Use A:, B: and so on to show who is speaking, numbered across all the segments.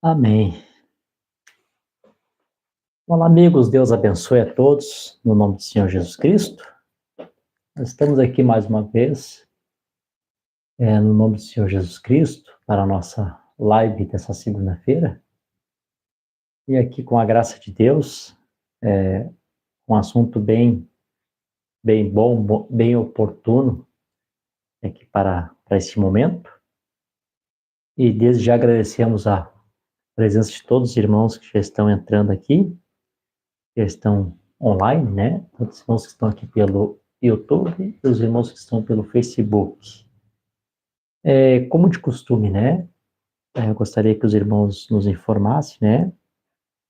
A: Amém. Olá, amigos, Deus abençoe a todos, no nome do Senhor Jesus Cristo. Nós estamos aqui mais uma vez, no nome do Senhor Jesus Cristo, para a nossa live dessa segunda-feira. E aqui, com a graça de Deus, um assunto bem bom, bem oportuno aqui para este momento. E desde já agradecemos a presença de todos os irmãos que já estão entrando aqui, que estão online, né? Todos os irmãos que estão aqui pelo YouTube e os irmãos que estão pelo Facebook. Como de costume, né? Eu gostaria que os irmãos nos informassem, né?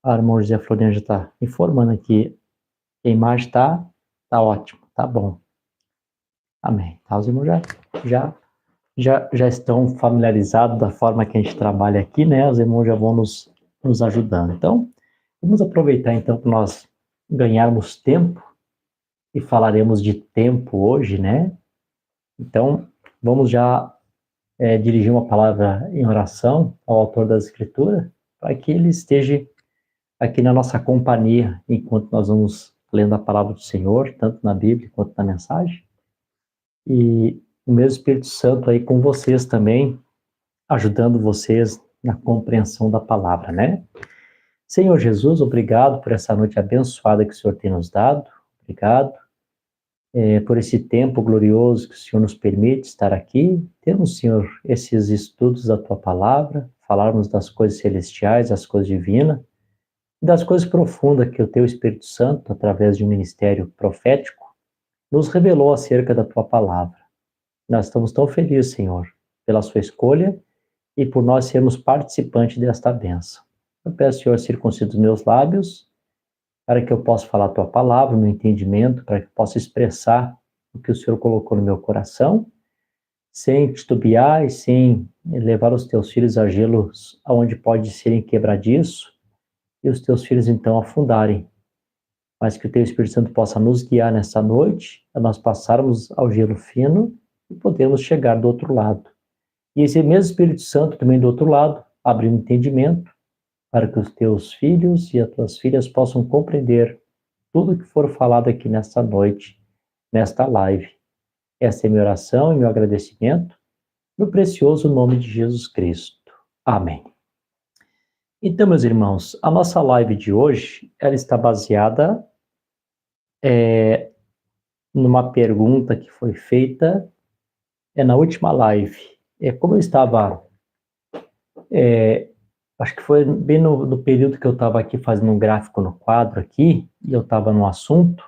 A: A irmã José Floriano já está informando aqui que a imagem está ótimo, tá bom. Amém. Tá, os irmãos já estão familiarizados da forma que a gente trabalha aqui, né? Os irmãos já vão nos ajudando. Então, vamos aproveitar então para nós ganharmos tempo e falaremos de tempo hoje, né? Então, vamos já dirigir uma palavra em oração ao autor da Escritura, para que ele esteja aqui na nossa companhia, enquanto nós vamos lendo a palavra do Senhor, tanto na Bíblia quanto na mensagem. E o mesmo Espírito Santo aí com vocês também, ajudando vocês na compreensão da palavra, né? Senhor Jesus, obrigado por essa noite abençoada que o Senhor tem nos dado. Obrigado por esse tempo glorioso que o Senhor nos permite estar aqui. Temos, Senhor, esses estudos da Tua Palavra, falarmos das coisas celestiais, das coisas divinas, e das coisas profundas que o Teu Espírito Santo, através de um ministério profético, nos revelou acerca da Tua Palavra. Nós estamos tão felizes, Senhor, pela Sua escolha e por nós sermos participantes desta bênção. Eu peço, Senhor, circuncida os meus lábios, para que eu possa falar a Tua Palavra, no entendimento, para que eu possa expressar o que o Senhor colocou no meu coração, sem titubear e sem levar os Teus filhos a gelos aonde pode serem quebradiço, e os Teus filhos, então, afundarem. Mas que o Teu Espírito Santo possa nos guiar nessa noite, a nós passarmos ao gelo fino e podermos chegar do outro lado. E esse mesmo Espírito Santo também do outro lado, abrindo entendimento, para que os teus filhos e as tuas filhas possam compreender tudo que for falado aqui nesta noite, nesta live. Essa é minha oração e meu agradecimento, no precioso nome de Jesus Cristo. Amém. Então, meus irmãos, a nossa live de hoje, ela está baseada numa pergunta que foi feita na última live. Como eu estava... acho que foi bem no período que eu estava aqui fazendo um gráfico no quadro aqui, e eu estava no assunto,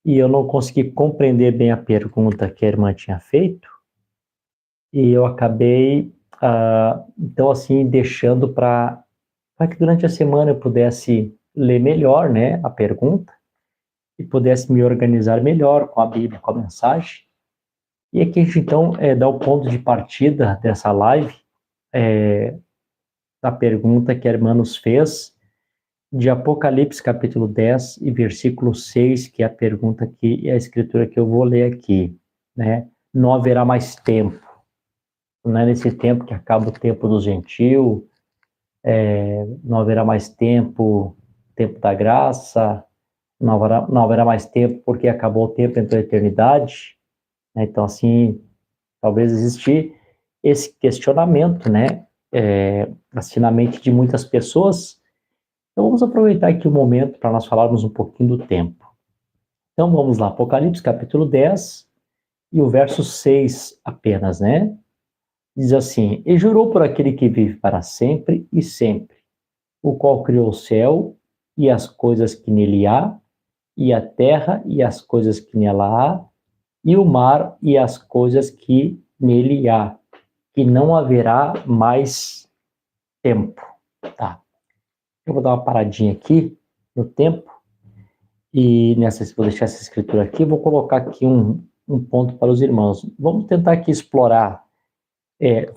A: e eu não consegui compreender bem a pergunta que a irmã tinha feito, e eu acabei, então assim, deixando para que durante a semana eu pudesse ler melhor, né, a pergunta, e pudesse me organizar melhor com a Bíblia, com a mensagem. E aqui a gente, então, dá o ponto de partida dessa live, da pergunta que a irmã nos fez, de Apocalipse, capítulo 10 e versículo 6, que é a pergunta que é a escritura que eu vou ler aqui, né? Não haverá mais tempo. Não é nesse tempo que acaba o tempo do gentil, não haverá mais tempo, tempo da graça, não haverá mais tempo porque acabou o tempo entre a eternidade, né? Então, assim, talvez existe esse questionamento, né? Assim, na mente de muitas pessoas. Então, vamos aproveitar aqui o momento para nós falarmos um pouquinho do tempo. Então, vamos lá, Apocalipse, capítulo 10, e o verso 6 apenas, né? Diz assim: E jurou por aquele que vive para sempre e sempre, o qual criou o céu e as coisas que nele há, e a terra e as coisas que nela há, e o mar e as coisas que nele há, que não haverá mais tempo. Tá. Eu vou dar uma paradinha aqui no tempo, e vou deixar essa escritura aqui, vou colocar aqui um ponto para os irmãos. Vamos tentar aqui explorar,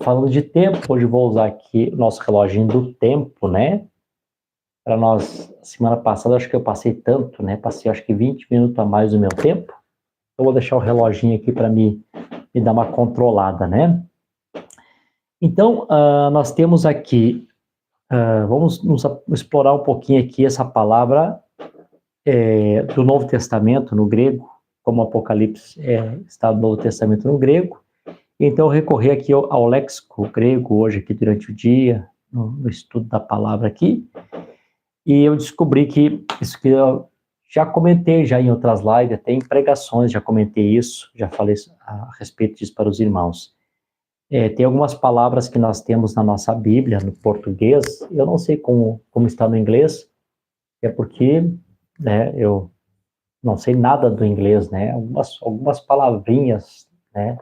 A: falando de tempo, hoje vou usar aqui o nosso reloginho do tempo, né? Para nós, semana passada, acho que eu passei tanto, né? Passei, acho que 20 minutos a mais do meu tempo. Eu vou deixar o reloginho aqui para me dar uma controlada, né? Então, nós temos aqui, vamos explorar um pouquinho aqui essa palavra do Novo Testamento no grego, como Apocalipse está no Novo Testamento no grego. Então, eu recorri aqui ao léxico grego hoje, aqui durante o dia, no estudo da palavra aqui, e eu descobri que isso que eu já comentei já em outras lives, até em pregações, já comentei isso, já falei a respeito disso para os irmãos. Tem algumas palavras que nós temos na nossa Bíblia, no português, eu não sei como está no inglês, é porque, né, eu não sei nada do inglês, né, algumas palavrinhas, né,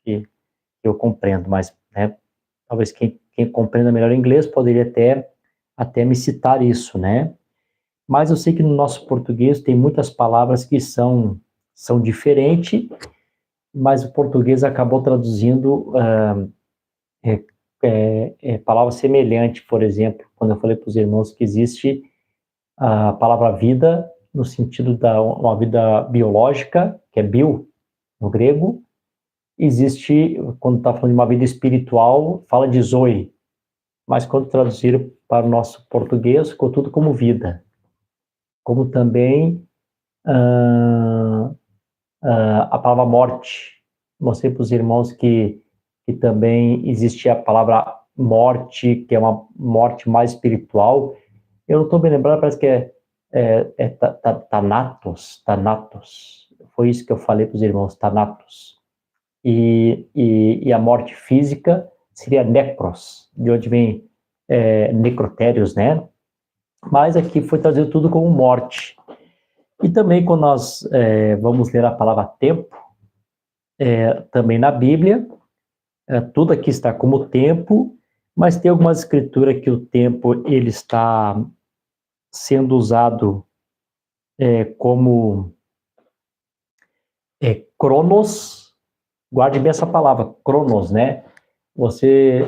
A: que eu compreendo, mas, né, talvez quem compreenda melhor inglês poderia até me citar isso, né, mas eu sei que no nosso português tem muitas palavras que são diferentes, mas o português acabou traduzindo palavra semelhante, por exemplo, quando eu falei para os irmãos que existe a palavra vida no sentido da uma vida biológica, que é bio, no grego, existe, quando está falando de uma vida espiritual, fala de zoe, mas quando traduziram para o nosso português, ficou tudo como vida. Como também a palavra morte. Mostrei para os irmãos que também existia a palavra morte, que é uma morte mais espiritual. Eu não estou me lembrando, parece que Thanatos. Foi isso que eu falei para os irmãos, Thanatos. E a morte física seria necros, de onde vem necrotérios, né? Mas aqui foi trazido tudo como morte. E também quando nós vamos ler a palavra tempo, também na Bíblia, tudo aqui está como tempo, mas tem algumas escrituras que o tempo ele está sendo usado como cronos. Guarde bem essa palavra, cronos, né? Você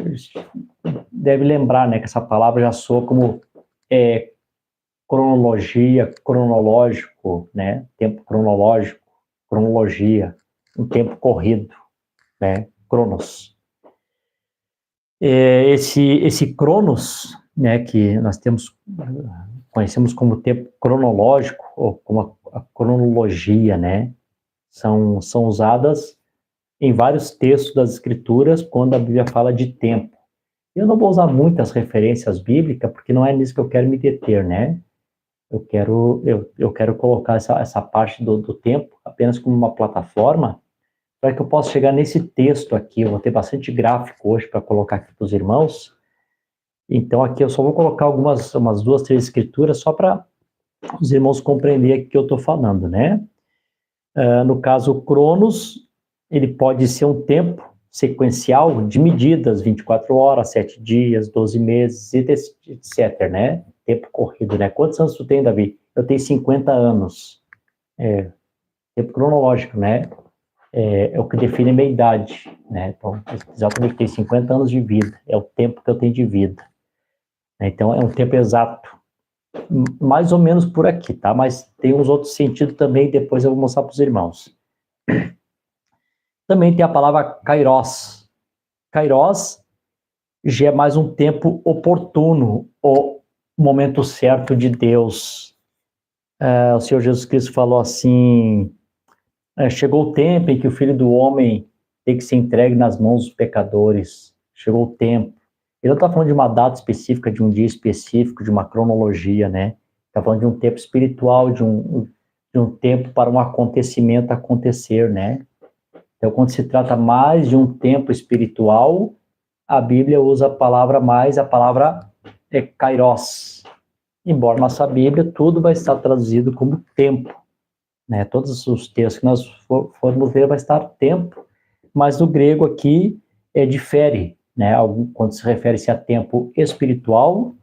A: deve lembrar, né, que essa palavra já soa como cronologia, cronológico, né? Tempo cronológico, cronologia, um tempo corrido, né? Cronos. Esse cronos, né, que nós conhecemos como tempo cronológico, ou como a cronologia, né? São usadas em vários textos das Escrituras quando a Bíblia fala de tempo. Eu não vou usar muitas referências bíblicas, porque não é nisso que eu quero me deter, né? Eu quero colocar essa parte do tempo apenas como uma plataforma para que eu possa chegar nesse texto aqui. Eu vou ter bastante gráfico hoje para colocar aqui para os irmãos. Então, aqui eu só vou colocar umas 2, 3 escrituras só para os irmãos compreenderem o que eu estou falando, né? No caso, o Cronos, ele pode ser um tempo sequencial de medidas, 24 horas, 7 dias, 12 meses, etc, né? Tempo corrido, né? Quantos anos tu tem, Davi? Eu tenho 50 anos. Tempo cronológico, né? É o que define a minha idade, né? Então, exatamente, tem 50 anos de vida, é o tempo que eu tenho de vida. Então, é um tempo exato. mais ou menos por aqui, tá? Mas tem uns outros sentidos também, depois eu vou mostrar para os irmãos. Também tem a palavra kairos. Kairos já é mais um tempo oportuno, o momento certo de Deus. O Senhor Jesus Cristo falou assim, chegou o tempo em que o Filho do Homem tem que ser entregue nas mãos dos pecadores. Chegou o tempo. Ele não está falando de uma data específica, de um dia específico, de uma cronologia, né? Está falando de um tempo espiritual, de um tempo para um acontecimento acontecer, né? Então, quando se trata mais de um tempo espiritual, a Bíblia usa a palavra kairos. Embora nossa Bíblia, tudo vai estar traduzido como tempo, né? Todos os textos que nós formos ler vai estar tempo, mas no grego aqui difere, né? Quando se refere-se a tempo espiritual,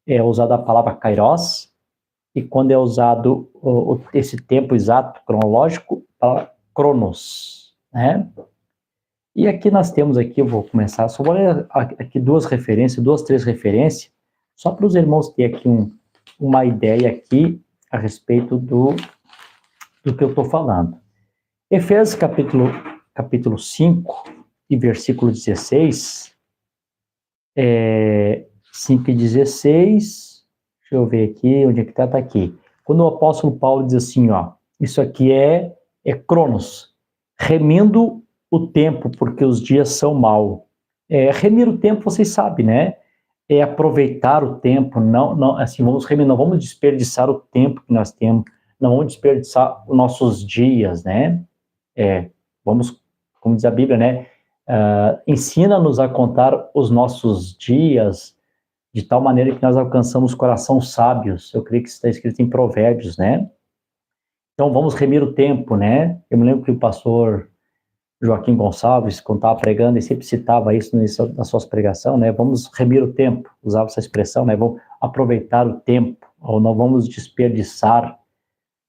A: é usada a palavra kairos, e quando é usado esse tempo exato, cronológico, a palavra cronos, né? E aqui nós temos aqui, eu vou começar, só vou ler aqui duas, três referências, só para os irmãos terem aqui uma ideia aqui a respeito do que eu estou falando. Efésios capítulo 5 e versículo 16, 5 e 16, deixa eu ver aqui, onde é que está aqui. Quando o apóstolo Paulo diz assim, ó, isso aqui é cronos, remindo o tempo, porque os dias são maus. Remir o tempo, vocês sabem, né? É aproveitar o tempo, não, assim, vamos remir, não vamos desperdiçar o tempo que nós temos, não vamos desperdiçar os nossos dias, né? Vamos, como diz a Bíblia, né? Ensina-nos a contar os nossos dias de tal maneira que nós alcançamos coração sábios. Eu creio que isso está escrito em Provérbios, né? Então, vamos remir o tempo, né? Eu me lembro que o pastor Joaquim Gonçalves, quando estava pregando, ele sempre citava isso nas suas pregações, né? Vamos remir o tempo, usava essa expressão, né? Vamos aproveitar o tempo, ou não vamos desperdiçar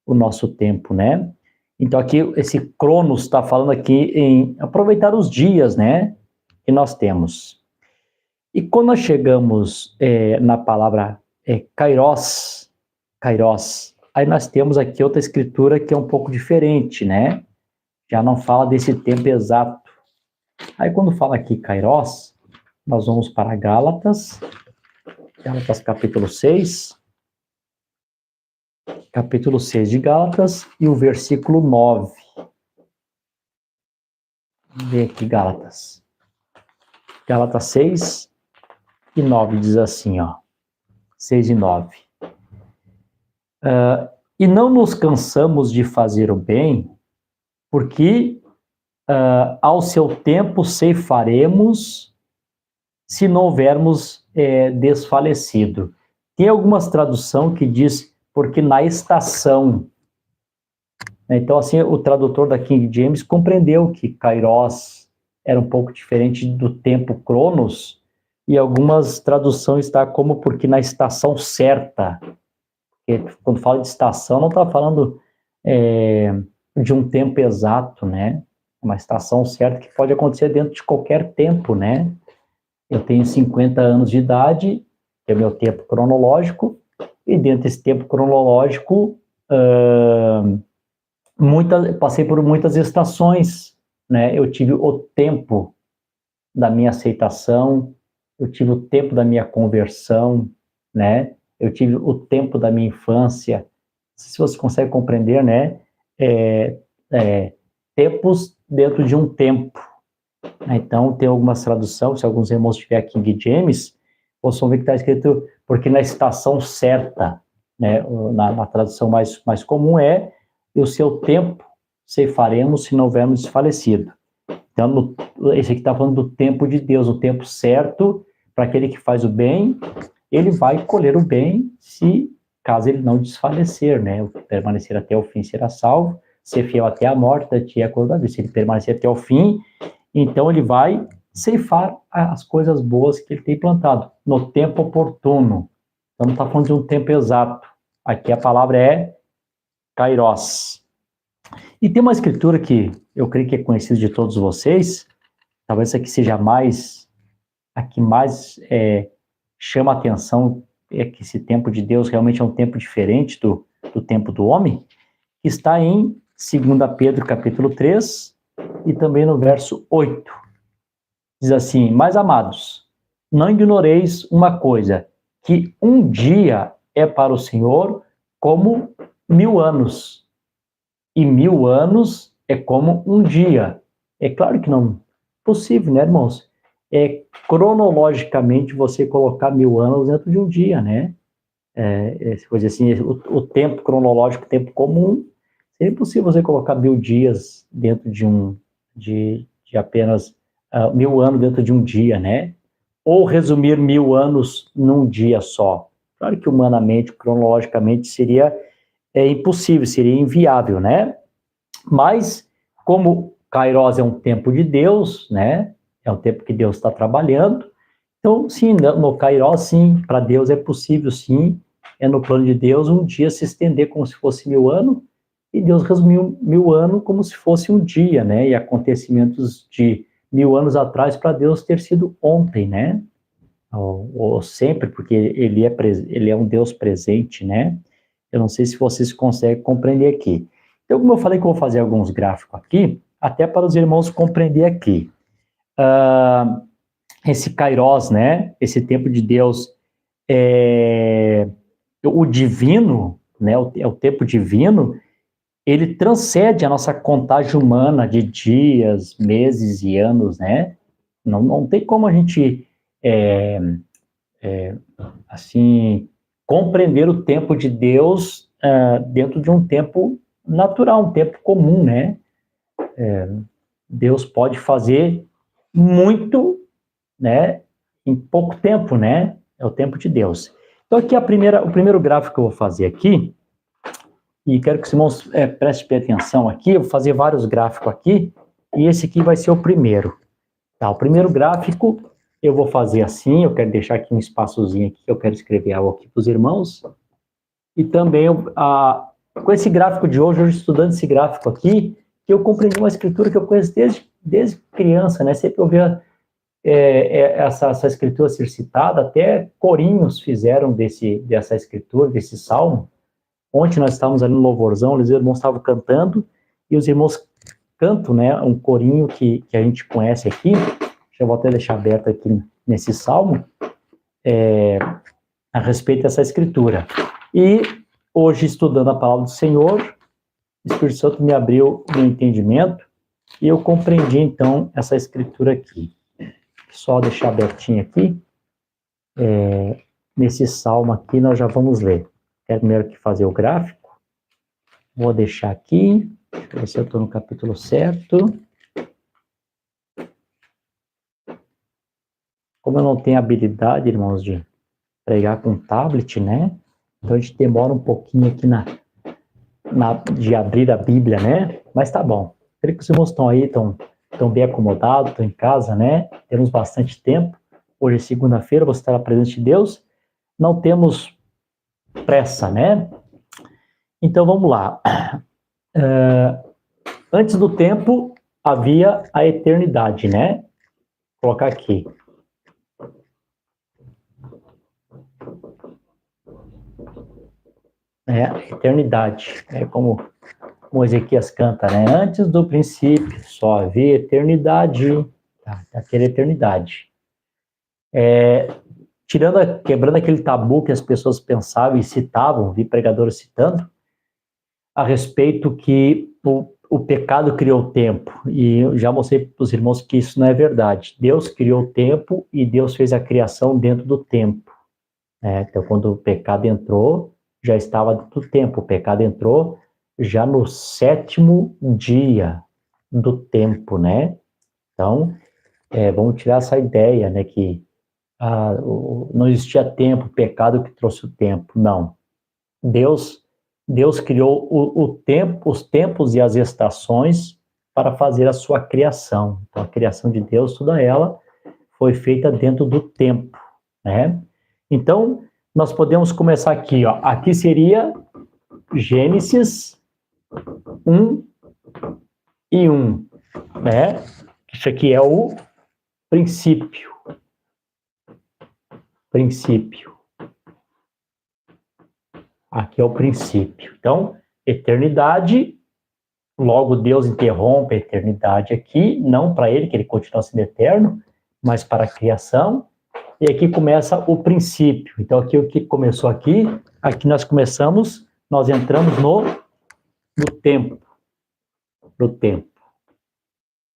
A: o nosso tempo, né? Então, aqui, esse Cronos está falando aqui em aproveitar os dias, né? Que nós temos. E quando nós chegamos na palavra kairos, aí nós temos aqui outra escritura que é um pouco diferente, né? Já não fala desse tempo exato. Aí quando fala aqui kairos, nós vamos para Gálatas capítulo 6, de Gálatas, e o versículo 9. Vamos ver aqui Gálatas 6 e 9 diz assim, ó, 6 e 9. E não nos cansamos de fazer o bem, porque ao seu tempo ceifaremos, se não houvermos desfalecido. Tem algumas traduções que diz, porque na estação. Então, assim, o tradutor da King James compreendeu que kairos era um pouco diferente do tempo cronos, e algumas traduções está como porque na estação certa. Porque quando fala de estação, não está falando de um tempo exato, né? Uma estação certa que pode acontecer dentro de qualquer tempo, né? Eu tenho 50 anos de idade, é o meu tempo cronológico, e dentro desse tempo cronológico, passei por muitas estações, né? Eu tive o tempo da minha aceitação, eu tive o tempo da minha conversão, né? Eu tive o tempo da minha infância. Não sei se você consegue compreender, né? Tempos dentro de um tempo. Então, tem algumas traduções, se alguns irmãos tiverem King James, vocês vão ver que está escrito, porque na estação certa, né? Na tradução mais comum e o seu tempo ceifaremos se não houvermos desfalecido. Então, esse aqui está falando do tempo de Deus, o tempo certo para aquele que faz o bem, ele vai colher o bem caso ele não desfalecer, né? Permanecer até o fim será salvo, ser fiel até a morte, da tia acordar. Se ele permanecer até o fim, então ele vai ceifar as coisas boas que ele tem plantado, no tempo oportuno. Então não está falando de um tempo exato. Aqui a palavra é kairos. E tem uma escritura que eu creio que é conhecida de todos vocês, talvez essa aqui seja a que mais chama a atenção que esse tempo de Deus realmente é um tempo diferente do tempo do homem, está em 2 Pedro capítulo 3 e também no verso 8. Diz assim: mas amados, não ignoreis uma coisa, que um dia é para o Senhor como 1000 anos, e 1000 anos é como um dia. É claro que não é possível, né, irmãos? É cronologicamente você colocar 1000 anos dentro de um dia, né? Se for dizer assim, o tempo cronológico, o tempo comum, seria impossível você colocar 1000 dias dentro de apenas 1000 anos dentro de um dia, né? Ou resumir 1000 anos num dia só. Claro que humanamente, cronologicamente, seria impossível, seria inviável, né? Mas, como Kairos é um tempo de Deus, né? É um tempo que Deus está trabalhando. Então, sim, no Kairos, sim, para Deus é possível, sim, no plano de Deus, um dia se estender como se fosse 1000 anos, e Deus resumiu 1000 anos como se fosse um dia, né? E acontecimentos de 1000 anos atrás para Deus ter sido ontem, né? Ou sempre, porque ele é um Deus presente, né? Eu não sei se vocês conseguem compreender aqui. Então, como eu falei que eu vou fazer alguns gráficos aqui, até para os irmãos compreender aqui. Esse Kairos, né? Esse tempo de Deus, o divino, né? O tempo divino, ele transcende a nossa contagem humana de dias, meses e anos, né? Não tem como a gente assim, compreender o tempo de Deus dentro de um tempo natural, um tempo comum, né? Deus pode fazer muito, né, em pouco tempo, né? É o tempo de Deus. Então, aqui o primeiro gráfico que eu vou fazer aqui, e quero que os irmãos prestem atenção aqui, eu vou fazer vários gráficos aqui, e esse aqui vai ser o primeiro. Tá, o primeiro gráfico eu vou fazer assim, eu quero deixar aqui um espaçozinho aqui, eu quero escrever algo aqui para os irmãos. E também, com esse gráfico de hoje estudando esse gráfico aqui, eu compreendi uma escritura que eu conheço desde criança, né? Sempre eu via essa escritura ser citada, até corinhos fizeram dessa escritura, desse salmo. Ontem nós estávamos ali no louvorzão, os irmãos estavam cantando, e os irmãos cantam, né, um corinho que a gente conhece aqui. Eu vou até deixar aberto aqui nesse salmo, a respeito dessa escritura. E hoje, estudando a palavra do Senhor, o Espírito Santo me abriu o meu entendimento e eu compreendi, então, essa escritura aqui. Só deixar abertinho aqui. Nesse salmo aqui, nós já vamos ler. Quero primeiro que fazer o gráfico. Vou deixar aqui. Deixa eu ver se eu estou no capítulo certo. Como eu não tenho habilidade, irmãos, de pregar com tablet, né? Então a gente demora um pouquinho aqui de abrir a Bíblia, né? Mas tá bom. Creio que os irmãos estão aí, estão bem acomodados, estão em casa, né? Temos bastante tempo. Hoje é segunda-feira, você estará presente de Deus. Não temos pressa, né? Então vamos lá. Antes do tempo havia a eternidade, né? Vou colocar aqui. Eternidade. Como Ezequias canta, né? Antes do princípio, só havia eternidade. Aquela eternidade. Quebrando aquele tabu que as pessoas pensavam e citavam, vi pregadores citando, a respeito que o pecado criou o tempo. E eu já mostrei para os irmãos que isso não é verdade. Deus criou o tempo e Deus fez a criação dentro do tempo. Então, quando o pecado entrou, já estava dentro do tempo. O pecado entrou já no 7º dia do tempo, né? Então, vamos tirar essa ideia, né, que não existia tempo, pecado que trouxe o tempo. Não. Deus criou o tempo, os tempos e as estações para fazer a sua criação. Então, a criação de Deus, toda ela, foi feita dentro do tempo, né? Então, nós podemos começar aqui, ó. Aqui seria Gênesis 1 e 1, né? Isso aqui é o princípio. Aqui é o princípio. Então, eternidade, logo Deus interrompe a eternidade aqui, não para ele, que ele continua sendo eterno, mas para a criação. E aqui começa o princípio. Então, aqui o que começou aqui nós começamos, nós entramos no tempo. No tempo.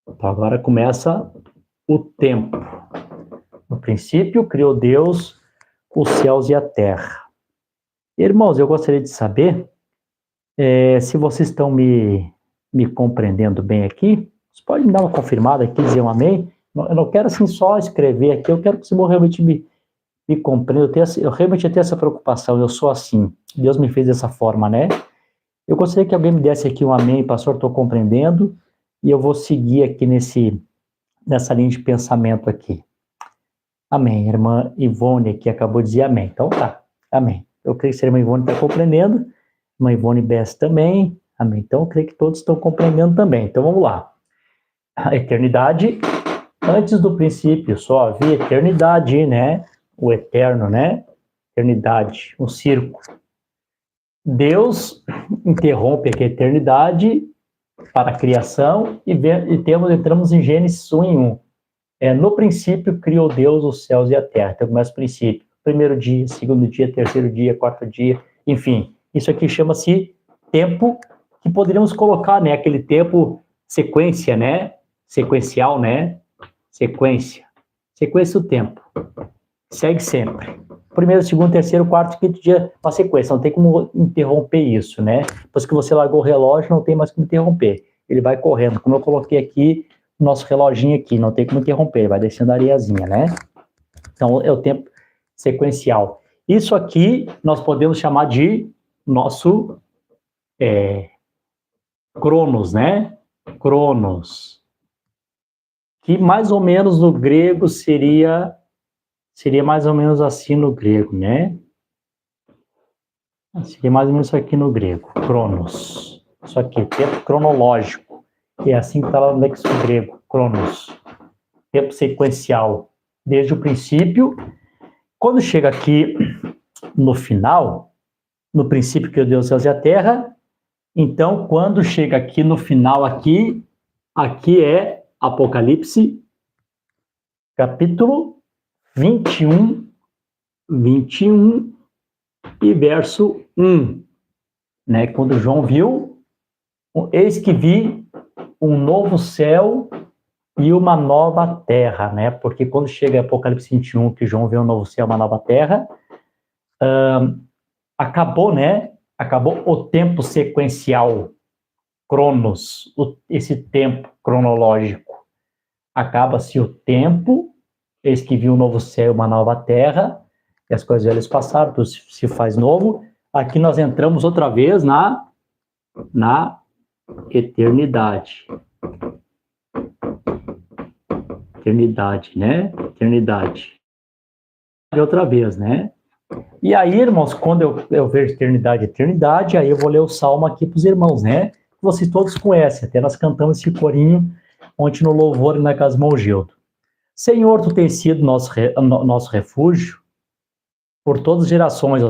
A: Então, agora começa o tempo. No princípio, criou Deus os céus e a terra. Irmãos, eu gostaria de saber se vocês estão me compreendendo bem aqui. Vocês podem me dar uma confirmada aqui, dizer um amém? Eu não quero assim só escrever aqui, eu quero que vocês realmente me compreendam. Eu realmente tenho essa preocupação, eu sou assim. Deus me fez dessa forma, né? Eu gostaria que alguém me desse aqui um amém, pastor, estou compreendendo, e eu vou seguir aqui nessa linha de pensamento aqui. Amém. Irmã Ivone aqui acabou de dizer amém. Então tá, amém. Eu creio que a irmã Ivone está compreendendo, irmã Ivone Bess também, amém. Então eu creio que todos estão compreendendo também. Então vamos lá. A eternidade, antes do princípio, só havia eternidade, né? O eterno, né? Eternidade, um círculo. Deus interrompe aqui a eternidade para a criação e entramos em Gênesis 1 em 1. No princípio criou Deus os céus e a terra. Então começa o princípio. Primeiro dia, segundo dia, terceiro dia, quarto dia, enfim. Isso aqui chama-se tempo, que poderíamos colocar, né? Aquele tempo sequência, né? Sequencial, né? Sequência do tempo. Segue sempre. Primeiro, segundo, terceiro, quarto, quinto dia, uma sequência. Não tem como interromper isso, né? Depois que você largou o relógio, não tem mais como interromper. Ele vai correndo. Como eu coloquei aqui, o nosso reloginho aqui, não tem como interromper. Ele vai descendo a areiazinha, né? Então, é o tempo sequencial. Isso aqui, nós podemos chamar de nosso Cronos, né? Cronos. Que mais ou menos no grego seria mais ou menos assim no grego, né? Seria mais ou menos isso aqui no grego, Cronos. Isso aqui, tempo cronológico. Que é assim que está lá no léxico grego, Cronos. Tempo sequencial, desde o princípio. Quando chega aqui no final, no princípio que Deus céus e a terra, então quando chega aqui no final aqui é Apocalipse, capítulo 21 e verso 1, né? Quando João viu, eis que vi um novo céu e uma nova terra, né? Porque quando chega Apocalipse 21, que João vê um novo céu e uma nova terra, acabou, né? Acabou o tempo sequencial, Cronos, esse tempo cronológico. Acaba-se o tempo, eis que viu um novo céu e uma nova terra, e as coisas velhas passaram, tudo se faz novo. Aqui nós entramos outra vez na eternidade. Eternidade, né? Eternidade. Outra vez, né? E aí, irmãos, quando eu vejo eternidade, aí eu vou ler o salmo aqui para os irmãos, né? Vocês todos conhecem, até nós cantamos esse corinho ontem no louvor e na casa Gildo. Senhor, tu tens sido nosso refúgio por todas as gerações.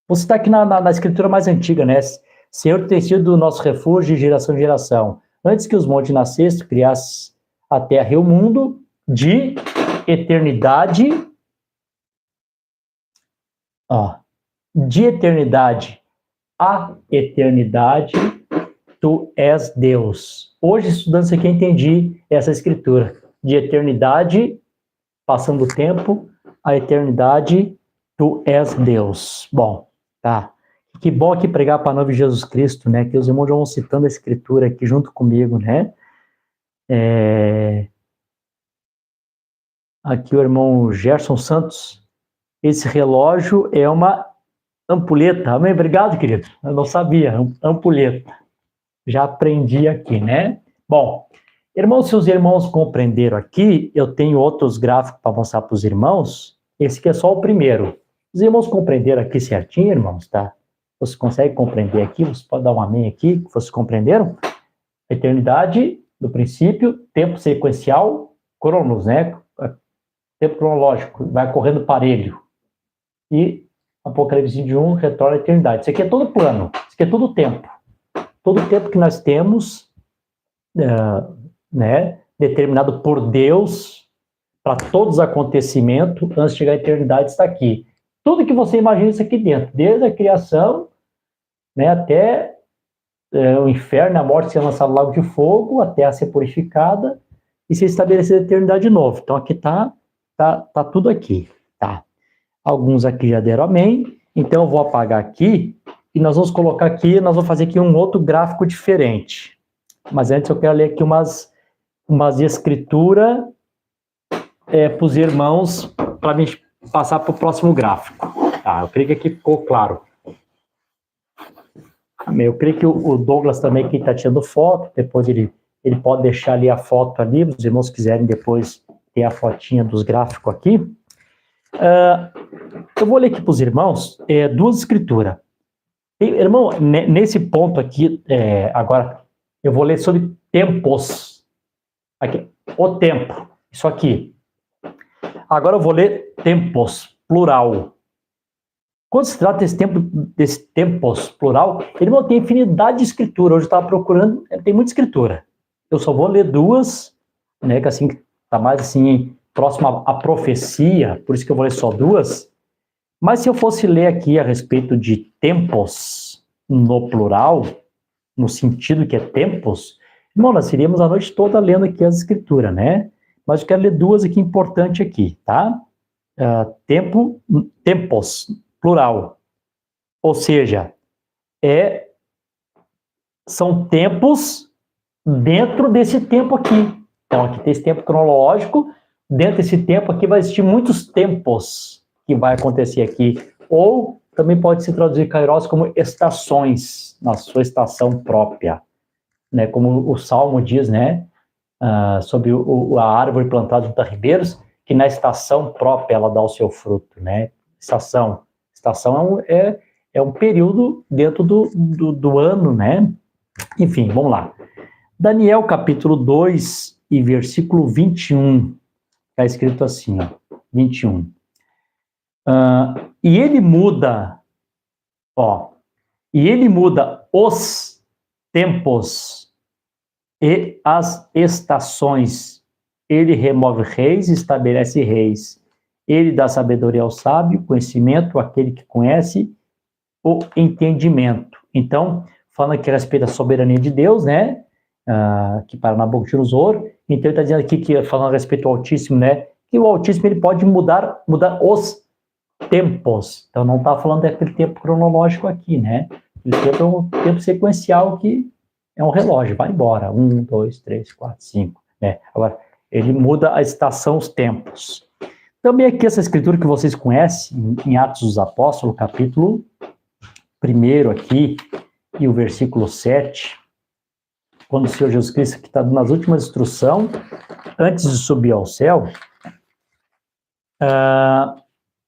A: Você está aqui na escritura mais antiga, né? Senhor, tu tens sido nosso refúgio de geração em geração. Antes que os montes nascessem, criasse a terra e o mundo, de eternidade, de eternidade a eternidade, tu és Deus. Hoje, estudando isso aqui, eu entendi essa escritura. De eternidade, passando o tempo, a eternidade, tu és Deus. Bom, tá. Que bom aqui pregar para a noiva de Jesus Cristo, né? Que os irmãos já vão citando a escritura aqui junto comigo, né? Aqui o irmão Gerson Santos. Esse relógio é uma ampulheta. Amém? Obrigado, querido. Eu não sabia. Ampulheta. Já aprendi aqui, né? Bom, irmãos, se os irmãos compreenderam aqui, eu tenho outros gráficos para mostrar para os irmãos. Esse aqui é só o primeiro. Os irmãos compreenderam aqui certinho, irmãos, tá? Vocês conseguem compreender aqui? Vocês podem dar um amém aqui, que vocês compreenderam? Eternidade, do princípio, tempo sequencial, Cronos, né? tempo cronológico, vai correndo parelho. E Apocalipse 21 retorna à eternidade. Isso aqui é todo plano, isso aqui é todo tempo. Todo tempo que nós temos, né, determinado por Deus para todos os acontecimentos, antes de chegar à eternidade, está aqui. Tudo que você imagina isso aqui dentro, desde a criação, né, até o inferno, a morte ser lançada no lago de fogo, até a ser purificada e ser estabelecida a eternidade de novo. Então aqui tá tudo aqui, tá? Alguns aqui já deram amém, então eu vou apagar aqui e nós vamos colocar aqui, nós vamos fazer aqui um outro gráfico diferente. Mas antes eu quero ler aqui umas escrituras para os irmãos, para a gente passar para o próximo gráfico. Tá, eu creio que aqui ficou claro. Eu creio que o Douglas também aqui está tirando foto, depois ele pode deixar ali a foto ali, os irmãos quiserem depois ter a fotinha dos gráficos aqui. Eu vou ler aqui para os irmãos duas escrituras. Irmão, nesse ponto aqui, agora, eu vou ler sobre tempos. Aqui, o tempo, isso aqui. Agora eu vou ler tempos, plural. Quando se trata desse tempos, plural, irmão, tem infinidade de escritura. Hoje eu estava procurando, tem muita escritura. Eu só vou ler duas, né, que assim, está mais assim, próximo à profecia, por isso que eu vou ler só duas. Mas se eu fosse ler aqui a respeito de tempos no plural, no sentido que é tempos, irmão, nós iríamos a noite toda lendo aqui as escrituras, né? Mas eu quero ler duas aqui importantes aqui, tá? Tempos, plural. Ou seja, são tempos dentro desse tempo aqui. Então, aqui tem esse tempo cronológico, dentro desse tempo aqui vai existir muitos tempos que vai acontecer aqui. Ou também pode se traduzir kairos como estações, na sua estação própria. Né? Como o Salmo diz, né? Sobre a árvore plantada junto a ribeiros, que na estação própria ela dá o seu fruto, né? Estação é um período dentro do ano, né? Enfim, vamos lá. Daniel capítulo 2 e versículo 21, está escrito assim, ó, 21. E ele muda os tempos e as estações. Ele remove reis e estabelece reis. Ele dá sabedoria ao sábio, conhecimento àquele que conhece, o entendimento. Então, falando aqui a respeito da soberania de Deus, né? Que para Nabucodonosor. Então, ele está dizendo aqui, que falando a respeito do Altíssimo, né? Que o Altíssimo ele pode mudar os tempos. Então, não está falando daquele tempo cronológico aqui, né? O tempo é um tempo sequencial que é um relógio, vai embora. 1, 2, 3, 4, 5. Né? Agora, ele muda a estação, os tempos. Também aqui essa escritura que vocês conhecem, em Atos dos Apóstolos, capítulo 1 aqui, e o versículo 7, quando o Senhor Jesus Cristo, que está nas últimas instruções, antes de subir ao céu,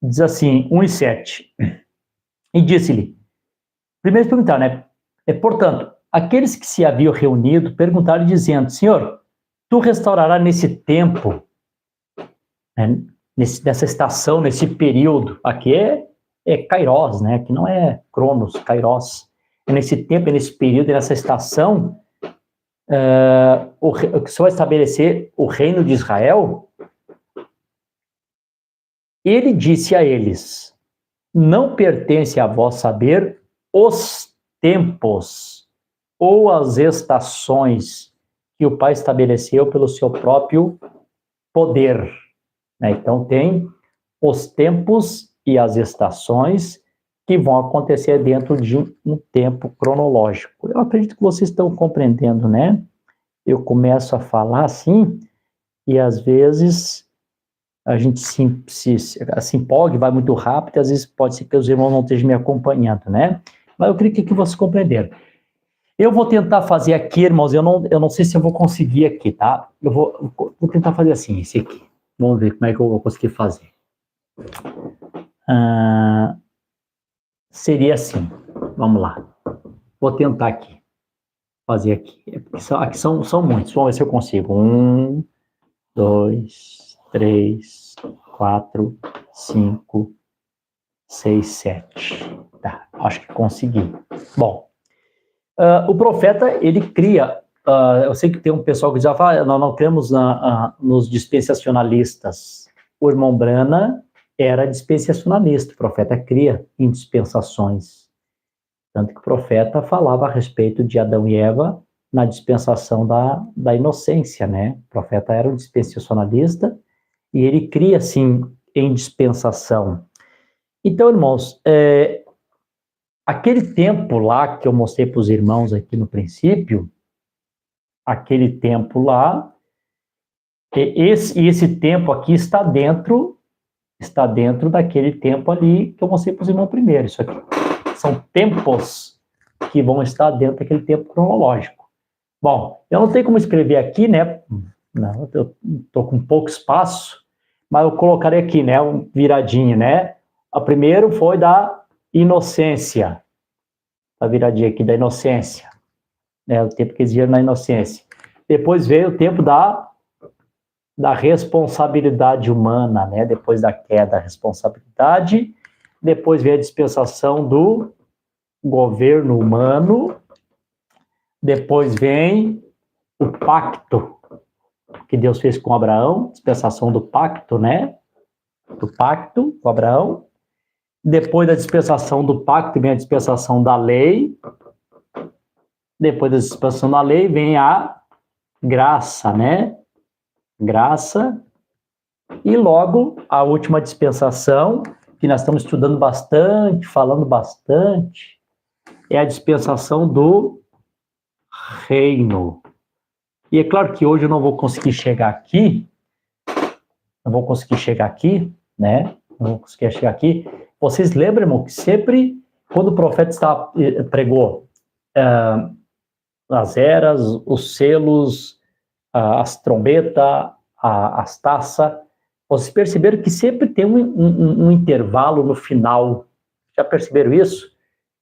A: diz assim, 1 e 7, e disse-lhe, primeiro perguntar, né? Portanto, aqueles que se haviam reunido perguntaram dizendo, Senhor, tu restaurarás nesse tempo, né, nessa estação, nesse período, aqui é kairos, né? Aqui não é cronos, kairos. É nesse tempo, é nesse período, é nessa estação, que o Senhor vai estabelecer o reino de Israel. Ele disse a eles, não pertence a vós saber os tempos ou as estações que o Pai estabeleceu pelo seu próprio poder. Né? Então, tem os tempos e as estações que vão acontecer dentro de um tempo cronológico. Eu acredito que vocês estão compreendendo, né? Eu começo a falar assim, e às vezes a gente se empolga, vai muito rápido, e às vezes pode ser que os irmãos não estejam me acompanhando, né? Mas eu creio que vocês compreenderam. Eu vou tentar fazer aqui, irmãos, eu não sei se eu vou conseguir aqui, tá? Eu vou tentar fazer assim, esse aqui. Vamos ver como é que eu vou conseguir fazer. Seria assim, vamos lá. Vou tentar aqui, fazer aqui. Aqui são muitos, vamos ver se eu consigo. 1, 2, 3, 4, 5, 6, 7. Tá, acho que consegui. Bom, o profeta, ele cria... eu sei que tem um pessoal que já fala, nós não cremos nos dispensacionalistas. O irmão Brana era dispensacionalista, o profeta cria em dispensações. Tanto que o profeta falava a respeito de Adão e Eva na dispensação da inocência, né? O profeta era um dispensacionalista e ele cria, assim, em dispensação. Então, irmãos, aquele tempo lá que eu mostrei para os irmãos aqui no princípio, aquele tempo lá, esse tempo aqui está dentro daquele tempo ali que eu mostrei para os irmãos primeiro. Isso aqui são tempos que vão estar dentro daquele tempo cronológico. Bom, eu não tenho como escrever aqui, né? Não, eu estou com pouco espaço, mas eu colocarei aqui, né? Um viradinho, né? A primeiro foi da inocência. A viradinha aqui da inocência. O tempo que eles viram na inocência. Depois veio o tempo da responsabilidade humana, né? Depois da queda, a responsabilidade. Depois veio a dispensação do governo humano. Depois vem o pacto que Deus fez com Abraão, dispensação do pacto, né? Do pacto com Abraão. Depois da dispensação do pacto vem a dispensação da lei. Depois da dispensação da lei vem a graça, né? Graça. E logo a última dispensação, que nós estamos estudando bastante, falando bastante, é a dispensação do reino. E é claro que hoje eu não vou conseguir chegar aqui, né? Não vou conseguir chegar aqui. Vocês lembram, irmão, que sempre, quando o profeta pregou as eras, os selos, as trombetas, as taças, vocês perceberam que sempre tem um intervalo no final. Já perceberam isso?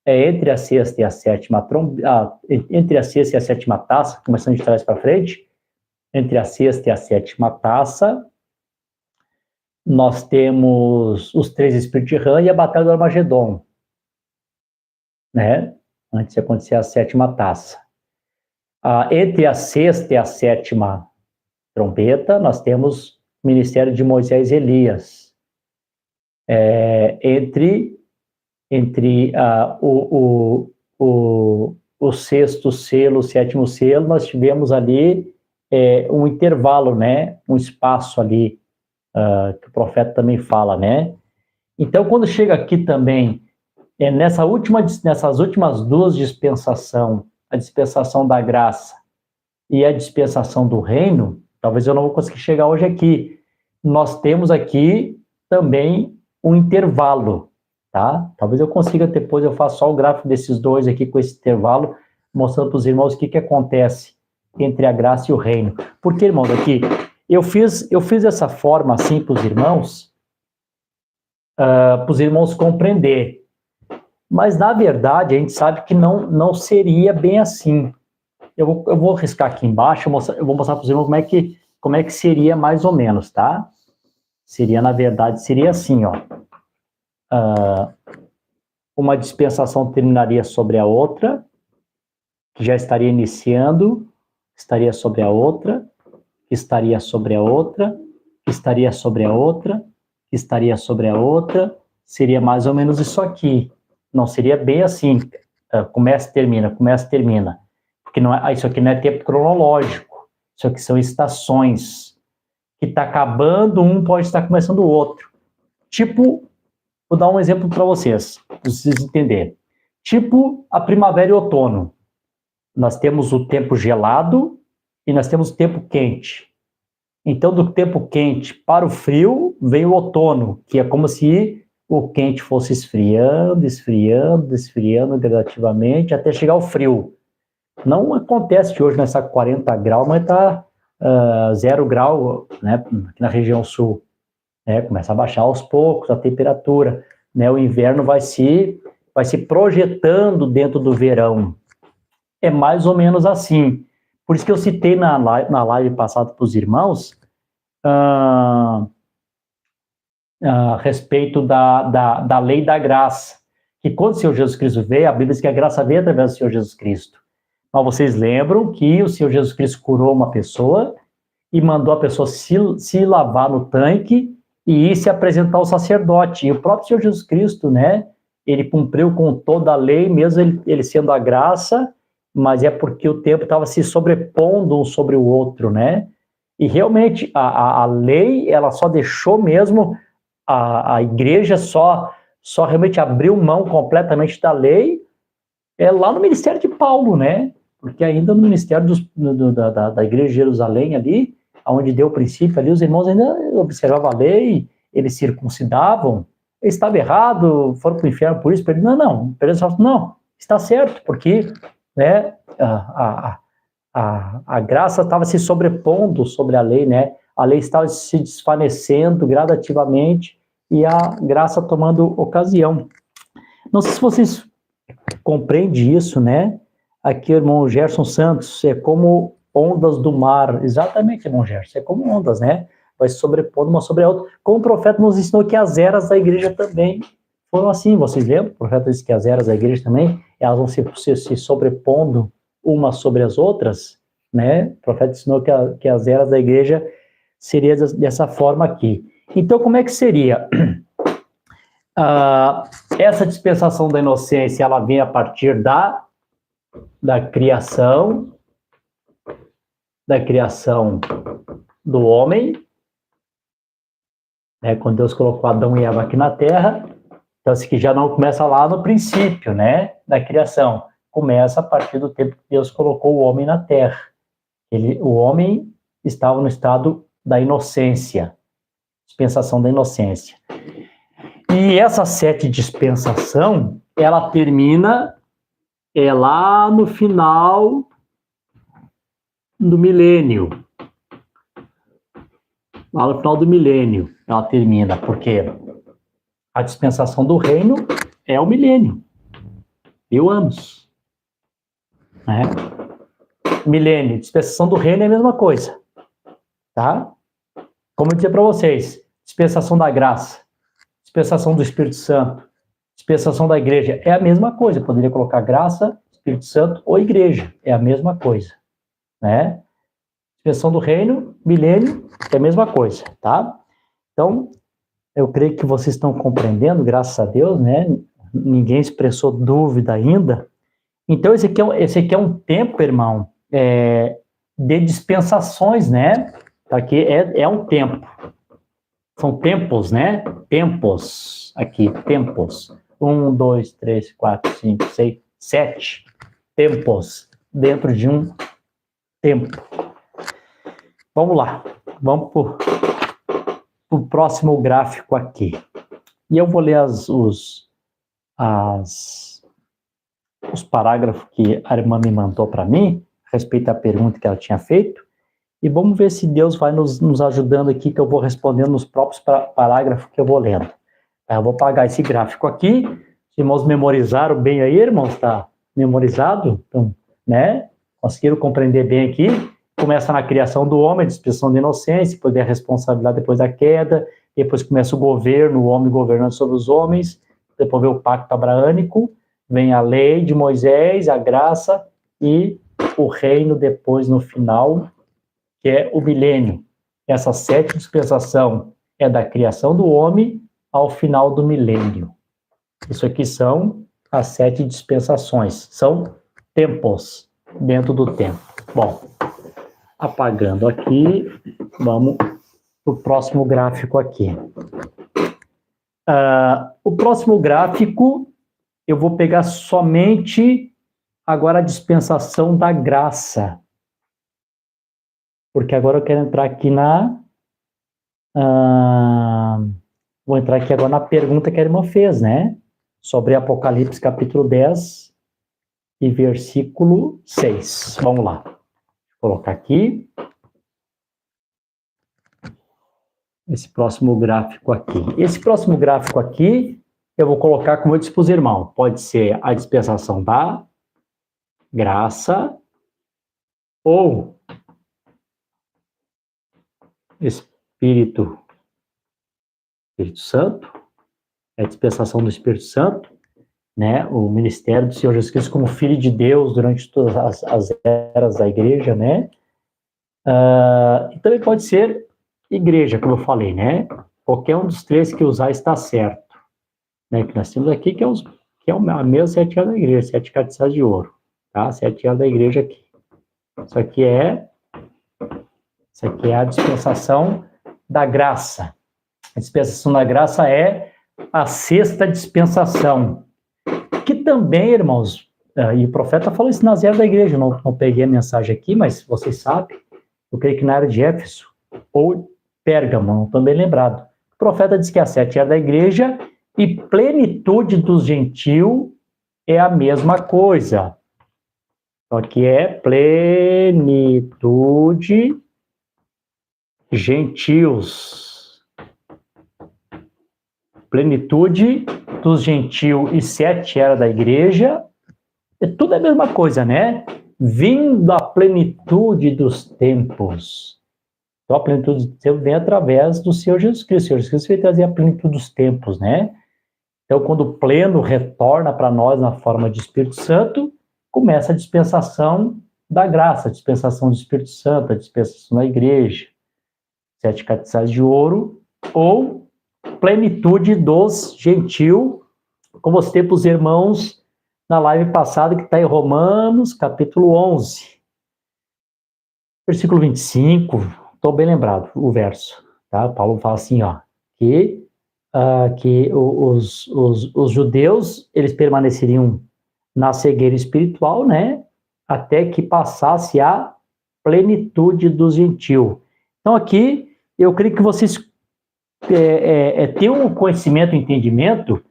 A: Entre a sexta e a sétima entre a sexta e a sétima taça, começando de trás para frente, entre a sexta e a sétima taça, nós temos os 3 espíritos de Rã e a Batalha do Armagedon, né? Antes de acontecer a sétima taça. Entre a sexta e a sétima trombeta, nós temos o ministério de Moisés e Elias. Entre o sexto selo, o sétimo selo, nós tivemos ali um intervalo, né? Um espaço ali, que o profeta também fala, né? Então, quando chega aqui também, nessas últimas 2 dispensações, a dispensação da graça e a dispensação do reino, talvez eu não vou conseguir chegar hoje aqui, nós temos aqui também um intervalo, tá? Talvez eu consiga depois, eu faço só o gráfico desses 2 aqui com esse intervalo, mostrando para os irmãos o que acontece entre a graça e o reino. Porque, irmãos, aqui, eu fiz essa forma assim para os irmãos compreender. Mas, na verdade, a gente sabe que não seria bem assim. Eu vou riscar aqui embaixo, eu vou mostrar para os irmãos como é que seria mais ou menos, tá? Na verdade, seria assim, ó. Uma dispensação terminaria sobre a outra, que já estaria iniciando, estaria sobre a outra, que estaria sobre a outra, que estaria sobre a outra, que estaria sobre a outra, seria mais ou menos isso aqui. Não seria bem assim, começa e termina, porque isso aqui não é tempo cronológico, isso aqui são estações, que está acabando um, pode estar começando o outro. Tipo, vou dar um exemplo para vocês entenderem. Tipo a primavera e outono. Nós temos o tempo gelado e nós temos o tempo quente. Então, do tempo quente para o frio, vem o outono, que é como se o quente fosse esfriando gradativamente, até chegar ao frio. Não acontece hoje nessa 40 graus, mas está 0 grau, né, aqui na região sul. Começa a baixar aos poucos a temperatura. Né, o inverno vai se projetando dentro do verão. É mais ou menos assim. Por isso que eu citei na live passada para os irmãos, a respeito da lei da graça, que quando o Senhor Jesus Cristo veio, a Bíblia diz que a graça veio através do Senhor Jesus Cristo. Mas vocês lembram que o Senhor Jesus Cristo curou uma pessoa e mandou a pessoa se lavar no tanque e ir se apresentar ao sacerdote. E o próprio Senhor Jesus Cristo, né, ele cumpriu com toda a lei, mesmo ele sendo a graça, mas é porque o tempo estava se sobrepondo um sobre o outro, né? E realmente a lei, ela só deixou mesmo a igreja só realmente abriu mão completamente da lei lá no ministério de Paulo, né? Porque ainda no ministério da igreja de Jerusalém ali, onde deu o princípio ali, os irmãos ainda observavam a lei, eles circuncidavam, estava errado, foram para o inferno por isso, não, não, está certo, porque, né, a graça estava se sobrepondo sobre a lei, né? A lei estava se desvanecendo gradativamente e a graça tomando ocasião. Não sei se vocês compreendem isso, né? Aqui, irmão Gerson Santos, é como ondas do mar. Exatamente, irmão Gerson, é como ondas, né? Vai se sobrepondo uma sobre a outra. Como o profeta nos ensinou que as eras da igreja também foram assim, vocês lembram? O profeta disse que as eras da igreja também, elas vão se sobrepondo umas sobre as outras, né? O profeta ensinou que as eras da igreja seria dessa forma aqui. Então, como é que seria? Essa dispensação da inocência, ela vem a partir da criação do homem, né? Quando Deus colocou Adão e Eva aqui na Terra, então isso que já não começa lá no princípio, né? Da criação, começa a partir do tempo que Deus colocou o homem na Terra. O homem estava no estado da inocência, dispensação da inocência. E essa 7 dispensação, ela termina lá no final do milênio. Lá no final do milênio ela termina, porque a dispensação do reino é o milênio, 1000 anos. Né? Milênio, dispensação do reino é a mesma coisa. Tá? Como eu dizia para vocês, dispensação da graça, dispensação do Espírito Santo, dispensação da igreja, é a mesma coisa. Eu poderia colocar graça, Espírito Santo ou igreja, é a mesma coisa. Né? Dispensação do reino, milênio, é a mesma coisa, tá? Então, eu creio que vocês estão compreendendo, graças a Deus, né? Ninguém expressou dúvida ainda. Então, esse aqui é um tempo, irmão, de dispensações, né? Aqui é um tempo. São tempos, né? Tempos. Aqui, tempos. 1, 2, 3, 4, 5, 6, 7 tempos dentro de um tempo. Vamos lá. Vamos para o próximo gráfico aqui. E eu vou ler os parágrafos que a irmã me mandou para mim, a respeito da pergunta que ela tinha feito, e vamos ver se Deus vai nos ajudando aqui, que eu vou respondendo nos próprios parágrafos que eu vou lendo. Eu vou apagar esse gráfico aqui. Os irmãos memorizaram bem aí, irmãos? Está memorizado? Então, né? Conseguiram compreender bem aqui? Começa na criação do homem, a dispensação da inocência, depois vem a responsabilidade depois da queda, depois começa o governo, o homem governando sobre os homens, depois vem o pacto abraânico, vem a lei de Moisés, a graça e o reino depois no final, que é o milênio. Essa 7ª dispensação é da criação do homem ao final do milênio. Isso aqui são as 7 dispensações, são tempos dentro do tempo. Bom, apagando aqui, vamos para o próximo gráfico aqui. O próximo gráfico, eu vou pegar somente agora a dispensação da graça. Porque agora eu quero entrar aqui vou entrar aqui agora na pergunta que a irmã fez, né? Sobre Apocalipse capítulo 10 e versículo 6. Vamos lá. Vou colocar aqui. Esse próximo gráfico aqui. Esse próximo gráfico aqui, eu vou colocar, como eu disse para os irmãos, pode ser a dispensação da graça ou Espírito Espírito Santo, é a dispensação do Espírito Santo, né? O ministério do Senhor Jesus Cristo como Filho de Deus durante todas as eras da igreja, né? E também pode ser igreja, como eu falei, né? Qualquer um dos três que usar está certo, né? Que nós temos aqui que é a mesma 7 anos da igreja, 7 catecismos de ouro, tá? 7 anos da igreja aqui. Isso aqui é a dispensação da graça. A dispensação da graça é a sexta dispensação, que também, irmãos, e o profeta falou isso nas eras da igreja, não peguei a mensagem aqui, mas vocês sabem, eu creio que na era de Éfeso, ou Pérgamo, não estou bem lembrado. O profeta diz que a 7 era da igreja e plenitude dos gentios é a mesma coisa. Só que é plenitude gentios. Plenitude dos gentios e 7 era da igreja, tudo é a mesma coisa, né? Vindo a plenitude dos tempos. Então, a plenitude dos tempos vem através do Senhor Jesus Cristo. O Senhor Jesus Cristo veio trazer a plenitude dos tempos, né? Então, quando o pleno retorna para nós na forma de Espírito Santo, começa a dispensação da graça, a dispensação do Espírito Santo, a dispensação da igreja. 7 catecismos de ouro, ou plenitude dos gentios, como eu citei para os irmãos na live passada, que está em Romanos, capítulo 11. Versículo 25, estou bem lembrado, o verso. Tá? Paulo fala assim, ó, que os judeus, eles permaneceriam na cegueira espiritual, né, até que passasse a plenitude dos gentios. Então aqui, eu creio que vocês tenham um conhecimento, um entendimento,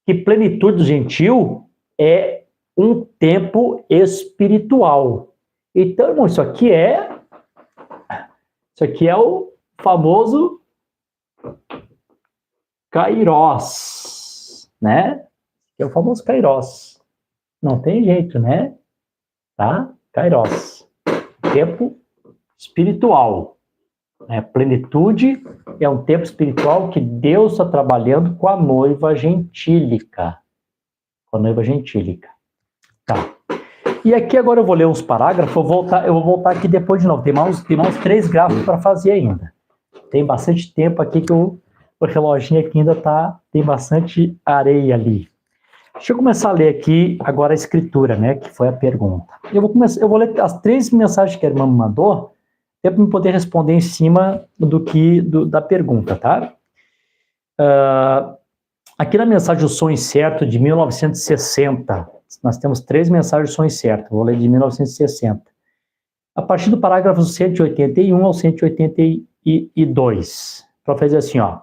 A: que plenitude do gentio é um tempo espiritual. Então, irmão, isso aqui é o famoso Kairos, né? É o famoso Kairos. Não tem jeito, né? Tá? Kairos. Tempo espiritual. Plenitude é um tempo espiritual que Deus está trabalhando com a noiva gentílica. Com a noiva gentílica. Tá. E aqui agora eu vou ler uns parágrafos, eu vou voltar aqui depois de novo. Tem mais 3 gráficos para fazer ainda. Tem bastante tempo aqui que o reloginho aqui ainda tem bastante areia ali. Deixa eu começar a ler aqui agora a escritura, né, que foi a pergunta. Eu vou ler as 3 mensagens que a irmã me mandou, até para eu poder responder em cima da pergunta, tá? Aqui na mensagem O Som Incerto, de 1960, nós temos 3 mensagens do Som Incerto, vou ler de 1960. A partir do parágrafo 181 ao 182, para fazer assim, ó.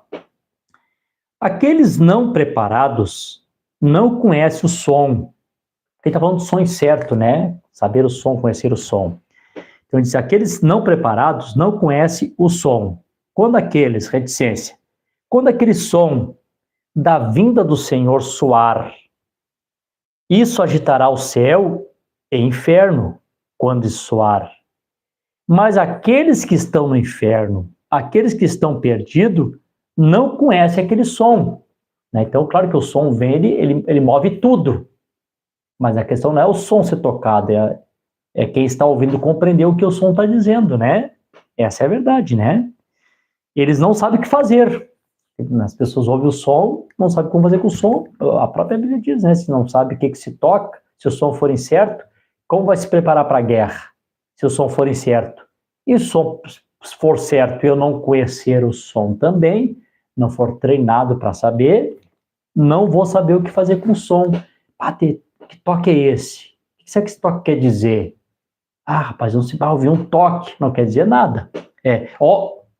A: Aqueles não preparados não conhecem o som. Ele está falando do som incerto, né? Saber o som, conhecer o som. Então, ele diz, aqueles não preparados não conhecem o som. Quando aqueles, reticência, quando aquele som da vinda do Senhor soar, isso agitará o céu e inferno, quando isso soar. Mas aqueles que estão no inferno, aqueles que estão perdidos, não conhecem aquele som. Né? Então, claro que o som vem, ele move tudo. Mas a questão não é o som ser tocado, é quem está ouvindo compreender o que o som está dizendo, né? Essa é a verdade, né? Eles não sabem o que fazer. As pessoas ouvem o som, não sabem como fazer com o som. A própria Bíblia diz, né? Se não sabe o que se toca, se o som for incerto, como vai se preparar para a guerra? Se o som for incerto. E se o som for certo e eu não conhecer o som também, não for treinado para saber, não vou saber o que fazer com o som. Que toque é esse? O que será que esse toque quer dizer? Rapaz, não se vai ouvir um toque, não quer dizer nada.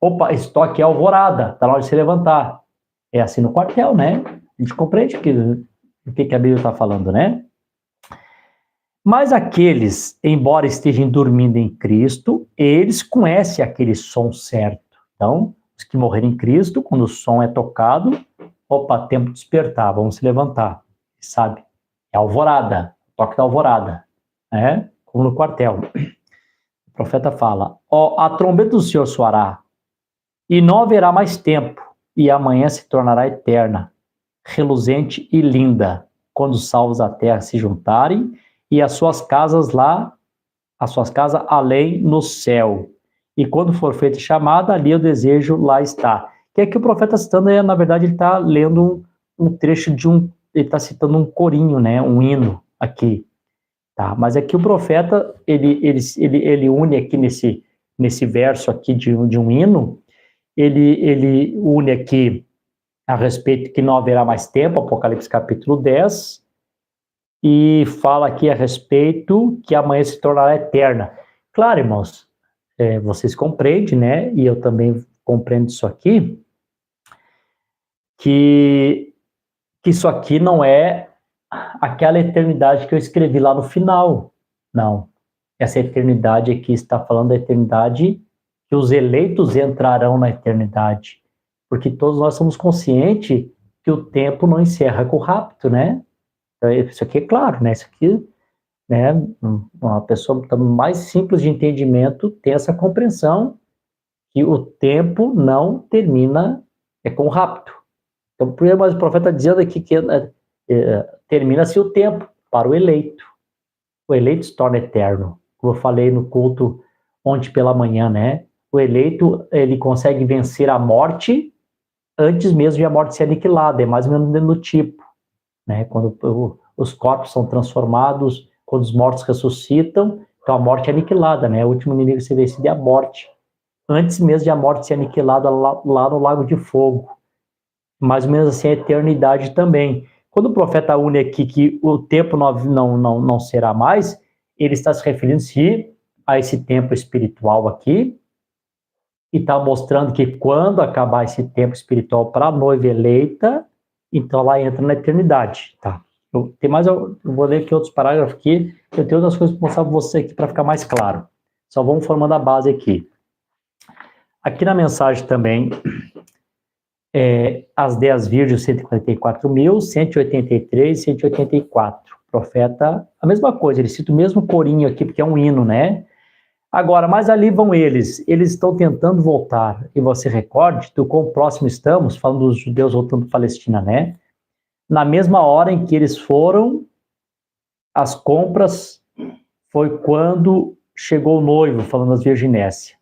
A: Opa, esse toque é alvorada, tá na hora de se levantar. É assim no quartel, né? A gente compreende o que a Bíblia está falando, né? Mas aqueles, embora estejam dormindo em Cristo, eles conhecem aquele som certo. Então, os que morreram em Cristo, quando o som é tocado, tempo de despertar, vamos se levantar. Sabe? É alvorada, toque da alvorada, né? Como no quartel. O profeta fala, a trombeta do Senhor soará, e não haverá mais tempo. e amanhã se tornará eterna, reluzente e linda, quando os salvos da terra se juntarem, e as suas casas além no céu. E quando for feita chamada, ali o desejo lá está. Que é que o profeta citando, na verdade, ele está lendo um trecho ele está citando um corinho, né, um hino aqui. Tá? Mas aqui o profeta, ele une aqui nesse verso aqui de um hino, ele une aqui a respeito que não haverá mais tempo, Apocalipse capítulo 10, e fala aqui a respeito que amanhã se tornará eterna. Claro, irmãos, vocês compreendem, né, e eu também compreendo isso aqui, que isso aqui não é aquela eternidade que eu escrevi lá no final, não. Essa eternidade aqui está falando da eternidade que os eleitos entrarão na eternidade, porque todos nós somos conscientes que o tempo não encerra com o rapto, né? Isso aqui é claro, né? Isso aqui, né? Uma pessoa mais simples de entendimento tem essa compreensão que o tempo não termina com o rapto. Então, mas o profeta está dizendo aqui que termina-se o tempo para o eleito. O eleito se torna eterno. Como eu falei no culto ontem pela manhã, né? O eleito, ele consegue vencer a morte antes mesmo de a morte ser aniquilada. É mais ou menos no tipo, né? Quando os corpos são transformados, quando os mortos ressuscitam, então a morte é aniquilada, né? O último inimigo a ser vencido é a morte. Antes mesmo de a morte ser aniquilada lá no lago de fogo. Mais ou menos assim a eternidade também. Quando o profeta une aqui que o tempo não será mais, ele está se referindo-se a esse tempo espiritual aqui, e está mostrando que quando acabar esse tempo espiritual para a noiva eleita, então ela entra na eternidade, tá? Eu vou ler aqui outros parágrafos aqui, eu tenho outras coisas para mostrar para você aqui para ficar mais claro. Só vamos formando a base aqui. Aqui na mensagem também, as 10 virgens, 144.000, 183, 184. Profeta, a mesma coisa, ele cita o mesmo corinho aqui, porque é um hino, né? Agora, mas ali vão eles estão tentando voltar, e você recorde do quão próximo estamos, falando dos judeus voltando para a Palestina, né? Na mesma hora em que eles foram, as compras, foi quando chegou o noivo, falando das virginécias.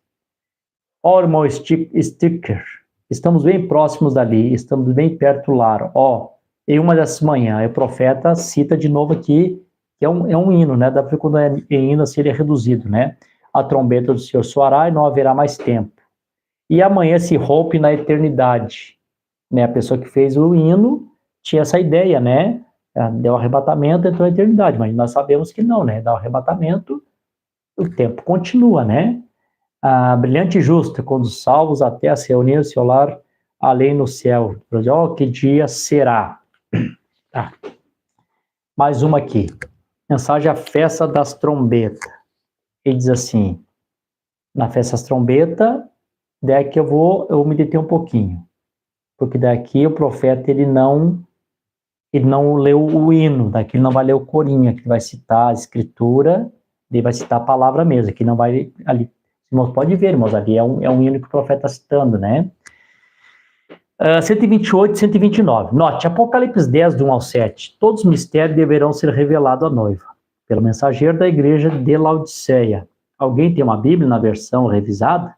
A: Ó, irmão Sticker, estamos bem próximos dali, estamos bem perto do lar. Ó, em uma dessas manhãs, o profeta cita de novo aqui, que é um hino, né? Dá para ver quando é hino, assim, ele é reduzido, né? A trombeta do Senhor soará e não haverá mais tempo. E amanhã se rompe na eternidade. Né? A pessoa que fez o hino tinha essa ideia, né? Deu arrebatamento, entrou na eternidade, mas nós sabemos que não, né? Dá o arrebatamento, o tempo continua, né? A brilhante e justa, quando os salvos até se reunirem no seu lar, além no céu. Ó, que dia será? Tá. Mais uma aqui. Mensagem à festa das trombetas. Ele diz assim, na festa das trombetas, daqui eu vou me deter um pouquinho, porque daqui o profeta ele não leu o hino, daqui ele não vai ler o corinho, aqui ele vai citar a escritura, ele vai citar a palavra mesmo, aqui não vai ali. Irmãos, pode ver, irmãos, ali é um hino que o profeta está citando, né? 128 e 129. Note, Apocalipse 10, do 1 ao 7. Todos os mistérios deverão ser revelados à noiva, pelo mensageiro da igreja de Laodiceia. Alguém tem uma Bíblia na versão revisada?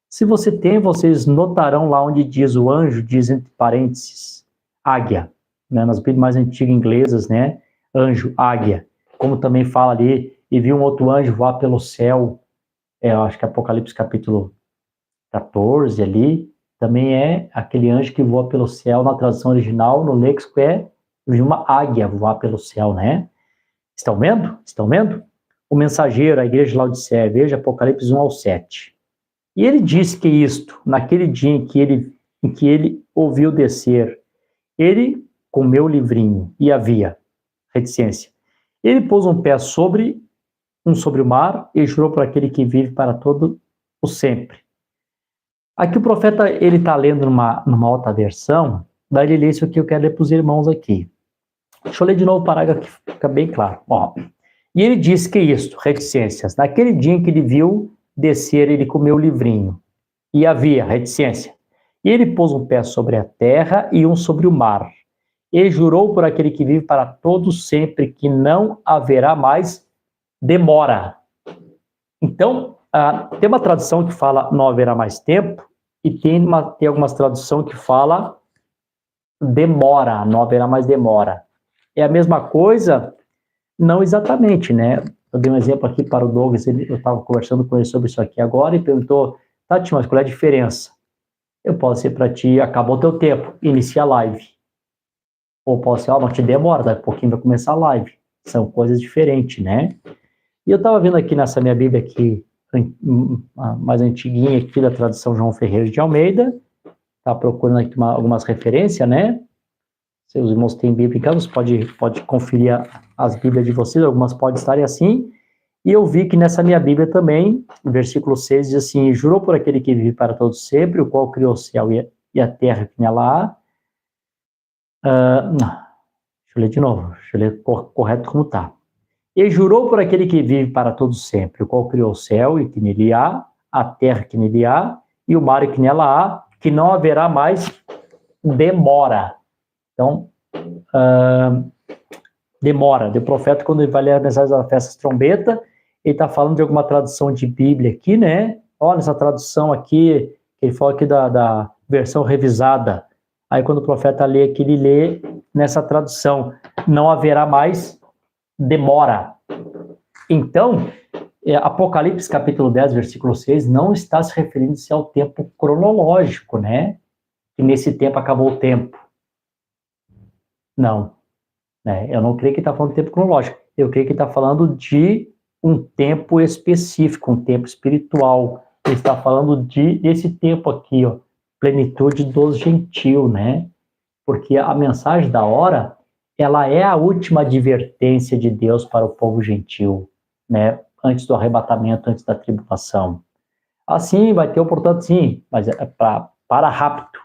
A: Se você tem, vocês notarão lá onde diz o anjo, diz entre parênteses, águia. Né? Nas Bíblias mais antigas inglesas, né? Anjo, águia. Como também fala ali, e viu um outro anjo voar pelo céu. Eu acho que Apocalipse capítulo 14 ali, também é aquele anjo que voa pelo céu, na tradução original, no léxico viu uma águia voar pelo céu, né? Estão vendo? Estão vendo? O mensageiro, a igreja de Laodiceia, veja Apocalipse 1 ao 7. E ele disse que isto, naquele dia em que ele ouviu descer, ele comeu o livrinho e havia reticência. Ele pôs um pé sobre o mar e jurou por aquele que vive para todo o sempre. Aqui o profeta, ele está lendo numa outra versão, daí ele lê isso aqui, eu quero ler para os irmãos aqui. Deixa eu ler de novo o parágrafo que fica bem claro. Ó. E ele disse que isto, reticências, naquele dia em que ele viu descer, ele comeu o livrinho. E havia reticência. E ele pôs um pé sobre a terra e um sobre o mar. E jurou por aquele que vive para todos sempre que não haverá mais demora. Então, tem uma tradução que fala não haverá mais tempo, e tem algumas traduções que fala demora, não haverá mais demora. É a mesma coisa? Não exatamente, né? Eu dei um exemplo aqui para o Douglas, eu estava conversando com ele sobre isso aqui agora, e perguntou, Tati, mas qual é a diferença? Eu posso ser para ti, acabou o teu tempo, inicia a live. Ou posso ser, não te demora, daqui a pouquinho vai começar a live. São coisas diferentes, né? E eu estava vendo aqui nessa minha Bíblia aqui, mais antiguinha aqui da tradução João Ferreira de Almeida, tá procurando aqui algumas referências, né? Se os irmãos têm Bíblia em casa, você pode conferir as Bíblias de vocês, algumas podem estarem assim. E eu vi que nessa minha Bíblia também, no versículo 6, diz assim, jurou por aquele que vive para todos sempre, o qual criou o céu e a terra que nela há. Deixa eu ler de novo, deixa eu ler correto como está. E jurou por aquele que vive para todos sempre, o qual criou o céu e que nele há, a terra que nele há, e o mar que nela há, que não haverá mais demora. Então, demora. O profeta, quando ele vai ler a mensagem da festa trombeta, ele está falando de alguma tradução de Bíblia aqui, né? Olha essa tradução aqui, ele fala aqui da versão revisada. Aí quando o profeta lê aqui, ele lê nessa tradução, não haverá mais demora. Então, Apocalipse capítulo 10, versículo 6, não está se referindo-se ao tempo cronológico, né? Que nesse tempo acabou o tempo. Não. Eu não creio que está falando de tempo cronológico. Eu creio que está falando de um tempo específico, um tempo espiritual. Ele está falando desse tempo aqui, ó, plenitude dos gentios, né? Porque a mensagem da hora, ela é a última advertência de Deus para o povo gentil, né? Antes do arrebatamento, antes da tribulação. Assim, vai ter oportunidade, sim, mas é para rapto,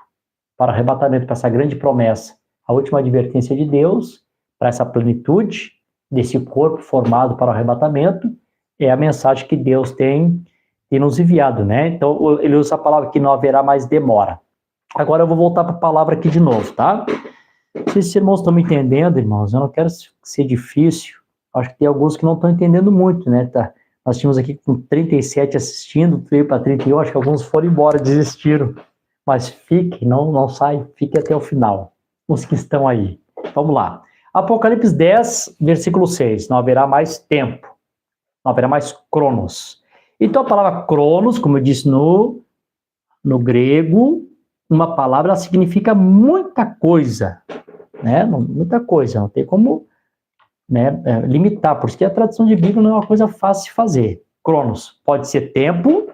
A: para arrebatamento, para essa grande promessa. A última advertência de Deus, para essa plenitude desse corpo formado para o arrebatamento, é a mensagem que Deus tem nos enviado, né? Então, ele usa a palavra que não haverá mais demora. Agora eu vou voltar para a palavra aqui de novo, tá? Se esses irmãos estão me entendendo, irmãos, eu não quero ser difícil. Acho que tem alguns que não estão entendendo muito, né? Tá? Nós tínhamos aqui com 37 assistindo, veio para 31, acho que alguns foram embora, desistiram. Mas fique, não sai, fique até o final. Os que estão aí. Vamos lá. Apocalipse 10, versículo 6. Não haverá mais tempo. Não haverá mais cronos. Então a palavra cronos, como eu disse no grego, uma palavra significa muita coisa, né? Muita coisa, não tem como, né, limitar, por isso que a tradução de Bíblia não é uma coisa fácil de fazer. Cronos pode ser tempo,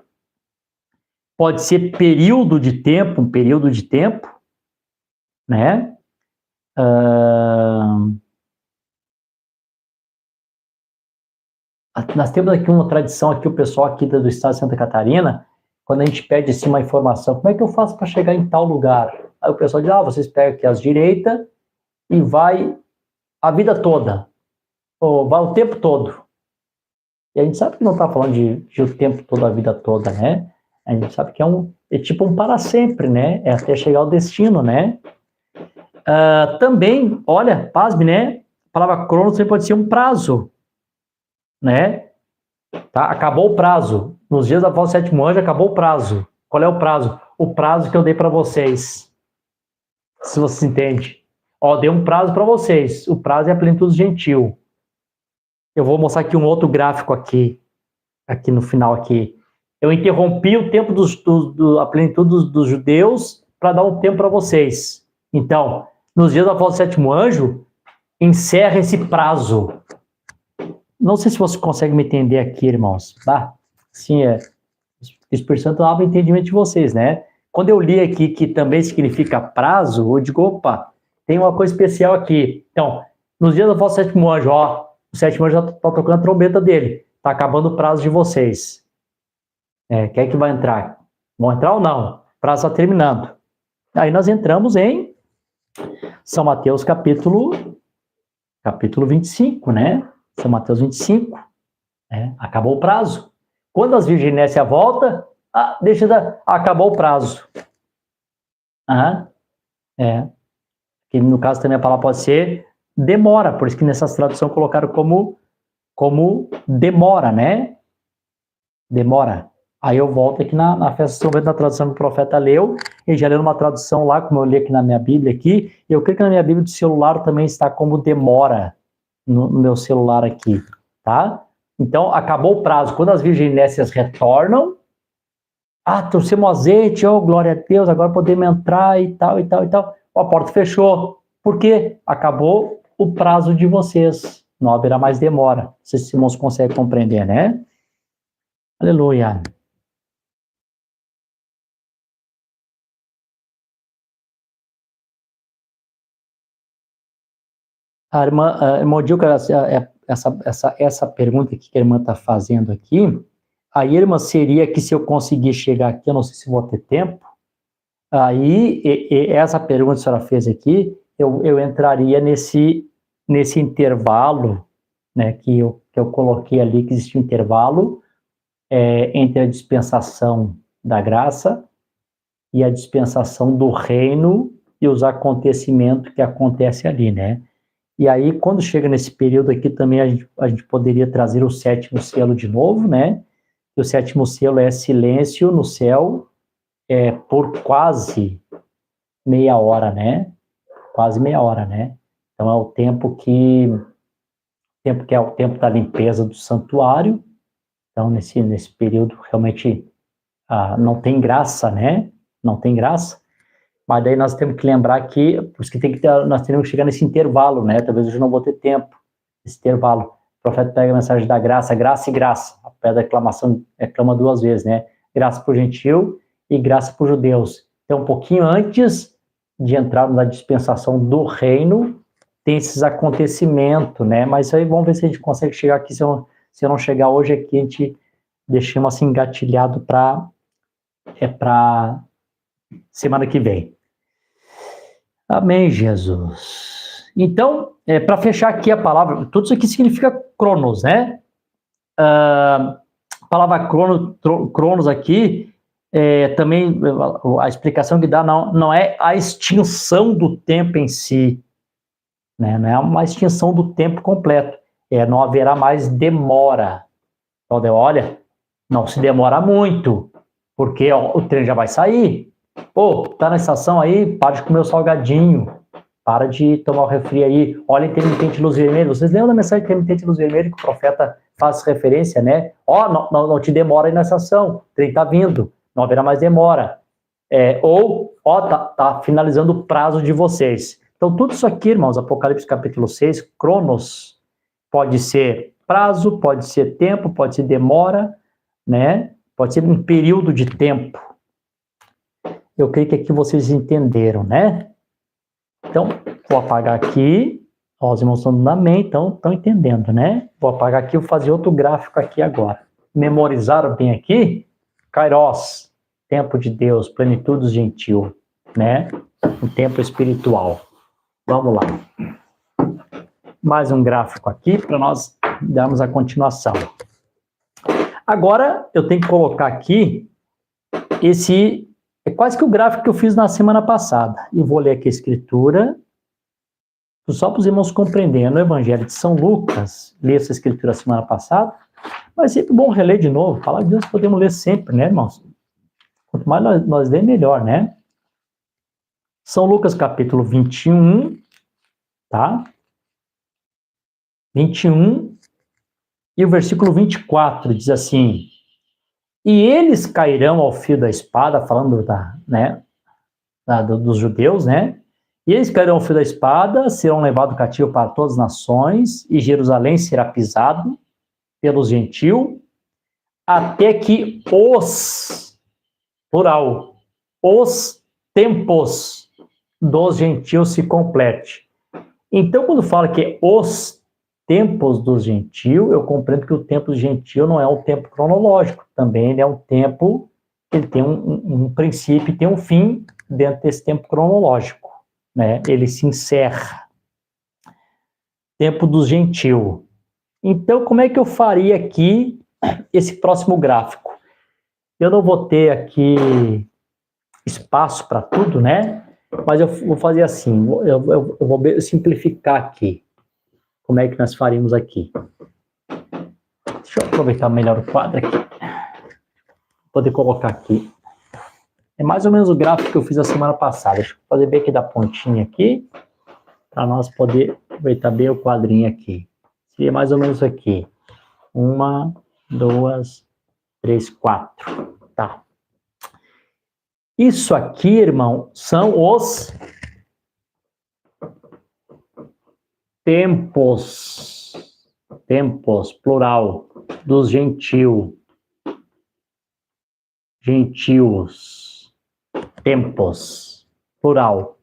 A: pode ser período de tempo, um período de tempo, né? Nós temos aqui uma tradição, aqui o pessoal aqui do estado de Santa Catarina, quando a gente pede assim uma informação, como é que eu faço para chegar em tal lugar? Aí o pessoal diz, vocês pegam aqui as direitas e vai a vida toda, ou vai o tempo todo. E a gente sabe que não está falando de o tempo todo, a vida toda, né? A gente sabe que é tipo um para sempre, né? É até chegar ao destino, né? Também, olha, pasme, né? A palavra cronos também pode ser um prazo, né? Tá? Acabou o prazo. Nos dias da volta do sétimo anjo, acabou o prazo. Qual é o prazo? O prazo que eu dei para vocês. Se você entende. Dei um prazo para vocês. O prazo é a plenitude gentil. Eu vou mostrar aqui um outro gráfico aqui no final aqui. Eu interrompi o tempo a plenitude dos judeus para dar um tempo para vocês. Então, nos dias da volta do sétimo anjo, encerra esse prazo. Não sei se você consegue me entender aqui, irmãos. Sim, o Espírito Santo abre o entendimento de vocês, né? Quando eu li aqui que também significa prazo, eu digo, opa, tem uma coisa especial aqui. Então, nos dias da volta do sétimo anjo, o sétimo anjo já está tocando a trombeta dele. Está acabando o prazo de vocês. Quem é que vai entrar? Vão entrar ou não? O prazo está terminando. Aí nós entramos em São Mateus capítulo 25, né? São Mateus 25. Acabou o prazo. Quando as virgens descem a volta, acabou o prazo. Aham, que no caso também a palavra pode ser demora, por isso que nessas traduções colocaram como demora, né? Demora. Aí eu volto aqui na festa de São Bento, na tradução que o profeta leu, e já leu uma tradução lá, como eu li aqui na minha Bíblia aqui, e eu creio que na minha Bíblia de celular também está como demora, no meu celular aqui, tá? Então, acabou o prazo. Quando as virgens nécias retornam, trouxemos azeite, glória a Deus, agora podemos entrar e tal, e tal, e tal. A porta fechou. Por quê? Acabou o prazo de vocês. Não haverá mais demora. Não sei se os irmãos conseguem compreender, né? Aleluia. A irmã Dilca, essa pergunta que a irmã está fazendo aqui, a irmã seria que se eu conseguir chegar aqui, eu não sei se vou ter tempo, aí essa pergunta que a senhora fez aqui, eu entraria nesse intervalo, né, que eu coloquei ali, que existe um intervalo entre a dispensação da graça e a dispensação do reino e os acontecimentos que acontecem ali, né? E aí, quando chega nesse período aqui, também a gente poderia trazer o sétimo selo de novo, né? E o sétimo selo é silêncio no céu por quase meia hora, né? Quase meia hora, né? Então, é o tempo que é o tempo da limpeza do santuário. Então, nesse período, realmente, não tem graça, né? Não tem graça. Mas daí nós temos que lembrar que, por isso que nós temos que chegar nesse intervalo, né? Talvez hoje eu não vou ter tempo, esse intervalo. O profeta pega a mensagem da graça, graça e graça. A pé da aclamação clama duas vezes, né? Graça para o gentil e graça para os judeus. Então, um pouquinho antes de entrar na dispensação do reino, tem esses acontecimentos, né? Mas aí vamos ver se a gente consegue chegar aqui. Se eu não chegar hoje aqui, a gente deixamos assim engatilhado para semana que vem. Amém, Jesus. Então, para fechar aqui a palavra, tudo isso aqui significa cronos, né? A palavra cronos aqui, também a explicação que dá não é a extinção do tempo em si, né? Não é uma extinção do tempo completo, não haverá mais demora. Então, olha, não se demora muito, porque o trem já vai sair. Tá na estação aí, para de comer o salgadinho, para de tomar o refri aí, olha intermitente luz vermelha. Vocês lembram da mensagem de intermitente luz vermelha que o profeta faz referência, né? Não te demora aí na estação, o trem tá vindo, não haverá mais demora. Tá finalizando o prazo de vocês. Então, tudo isso aqui, irmãos, Apocalipse capítulo 6, cronos, pode ser prazo, pode ser tempo, pode ser demora, né? Pode ser um período de tempo. Eu creio que aqui vocês entenderam, né? Então, vou apagar aqui. Os irmãos estão dando amém, então estão entendendo, né? Vou apagar aqui e vou fazer outro gráfico aqui agora. Memorizaram bem aqui? Kairos, tempo de Deus, plenitude gentil, né? Um tempo espiritual. Vamos lá. Mais um gráfico aqui para nós darmos a continuação. Agora, eu tenho que colocar aqui é quase que o gráfico que eu fiz na semana passada. E vou ler aqui a escritura, só para os irmãos compreenderem. No Evangelho de São Lucas, li essa escritura semana passada, mas é sempre bom reler de novo. Falar de Deus podemos ler sempre, né, irmãos? Quanto mais nós ler, melhor, né? São Lucas, capítulo 21, tá? 21, e o versículo 24 diz assim: e eles cairão ao fio da espada, falando dos judeus, né? E eles cairão ao fio da espada, serão levados cativo para todas as nações, e Jerusalém será pisado pelos gentios, até que plural, os tempos dos gentios se complete. Então, quando fala que os tempos dos gentios, eu compreendo que o tempo do gentio não é um tempo cronológico, também ele é um tempo, ele tem um princípio e tem um fim dentro desse tempo cronológico, né? Ele se encerra. Tempo dos gentios. Então, como é que eu faria aqui esse próximo gráfico? Eu não vou ter aqui espaço para tudo, né? Mas eu vou fazer assim, eu vou simplificar aqui. Como é que nós faríamos aqui? Deixa eu aproveitar melhor o quadro aqui. Vou poder colocar aqui. É mais ou menos o gráfico que eu fiz a semana passada. Deixa eu fazer bem aqui da pontinha aqui, para nós poder aproveitar bem o quadrinho aqui. Seria mais ou menos aqui. 1, 2, 3, 4. Tá. Isso aqui, irmão, são os tempos, plural, dos gentios, tempos, plural.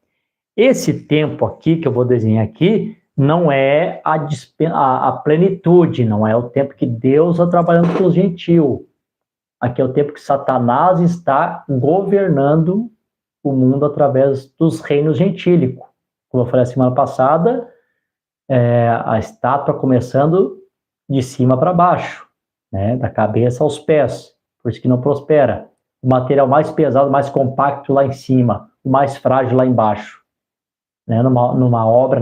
A: Esse tempo aqui, que eu vou desenhar aqui, não é a plenitude, não é o tempo que Deus está trabalhando com os gentios. Aqui é o tempo que Satanás está governando o mundo através dos reinos gentílicos. Como eu falei a semana passada, a estátua começando de cima para baixo, né, da cabeça aos pés, por isso que não prospera. O material mais pesado, mais compacto lá em cima, o mais frágil lá embaixo. Né, numa obra,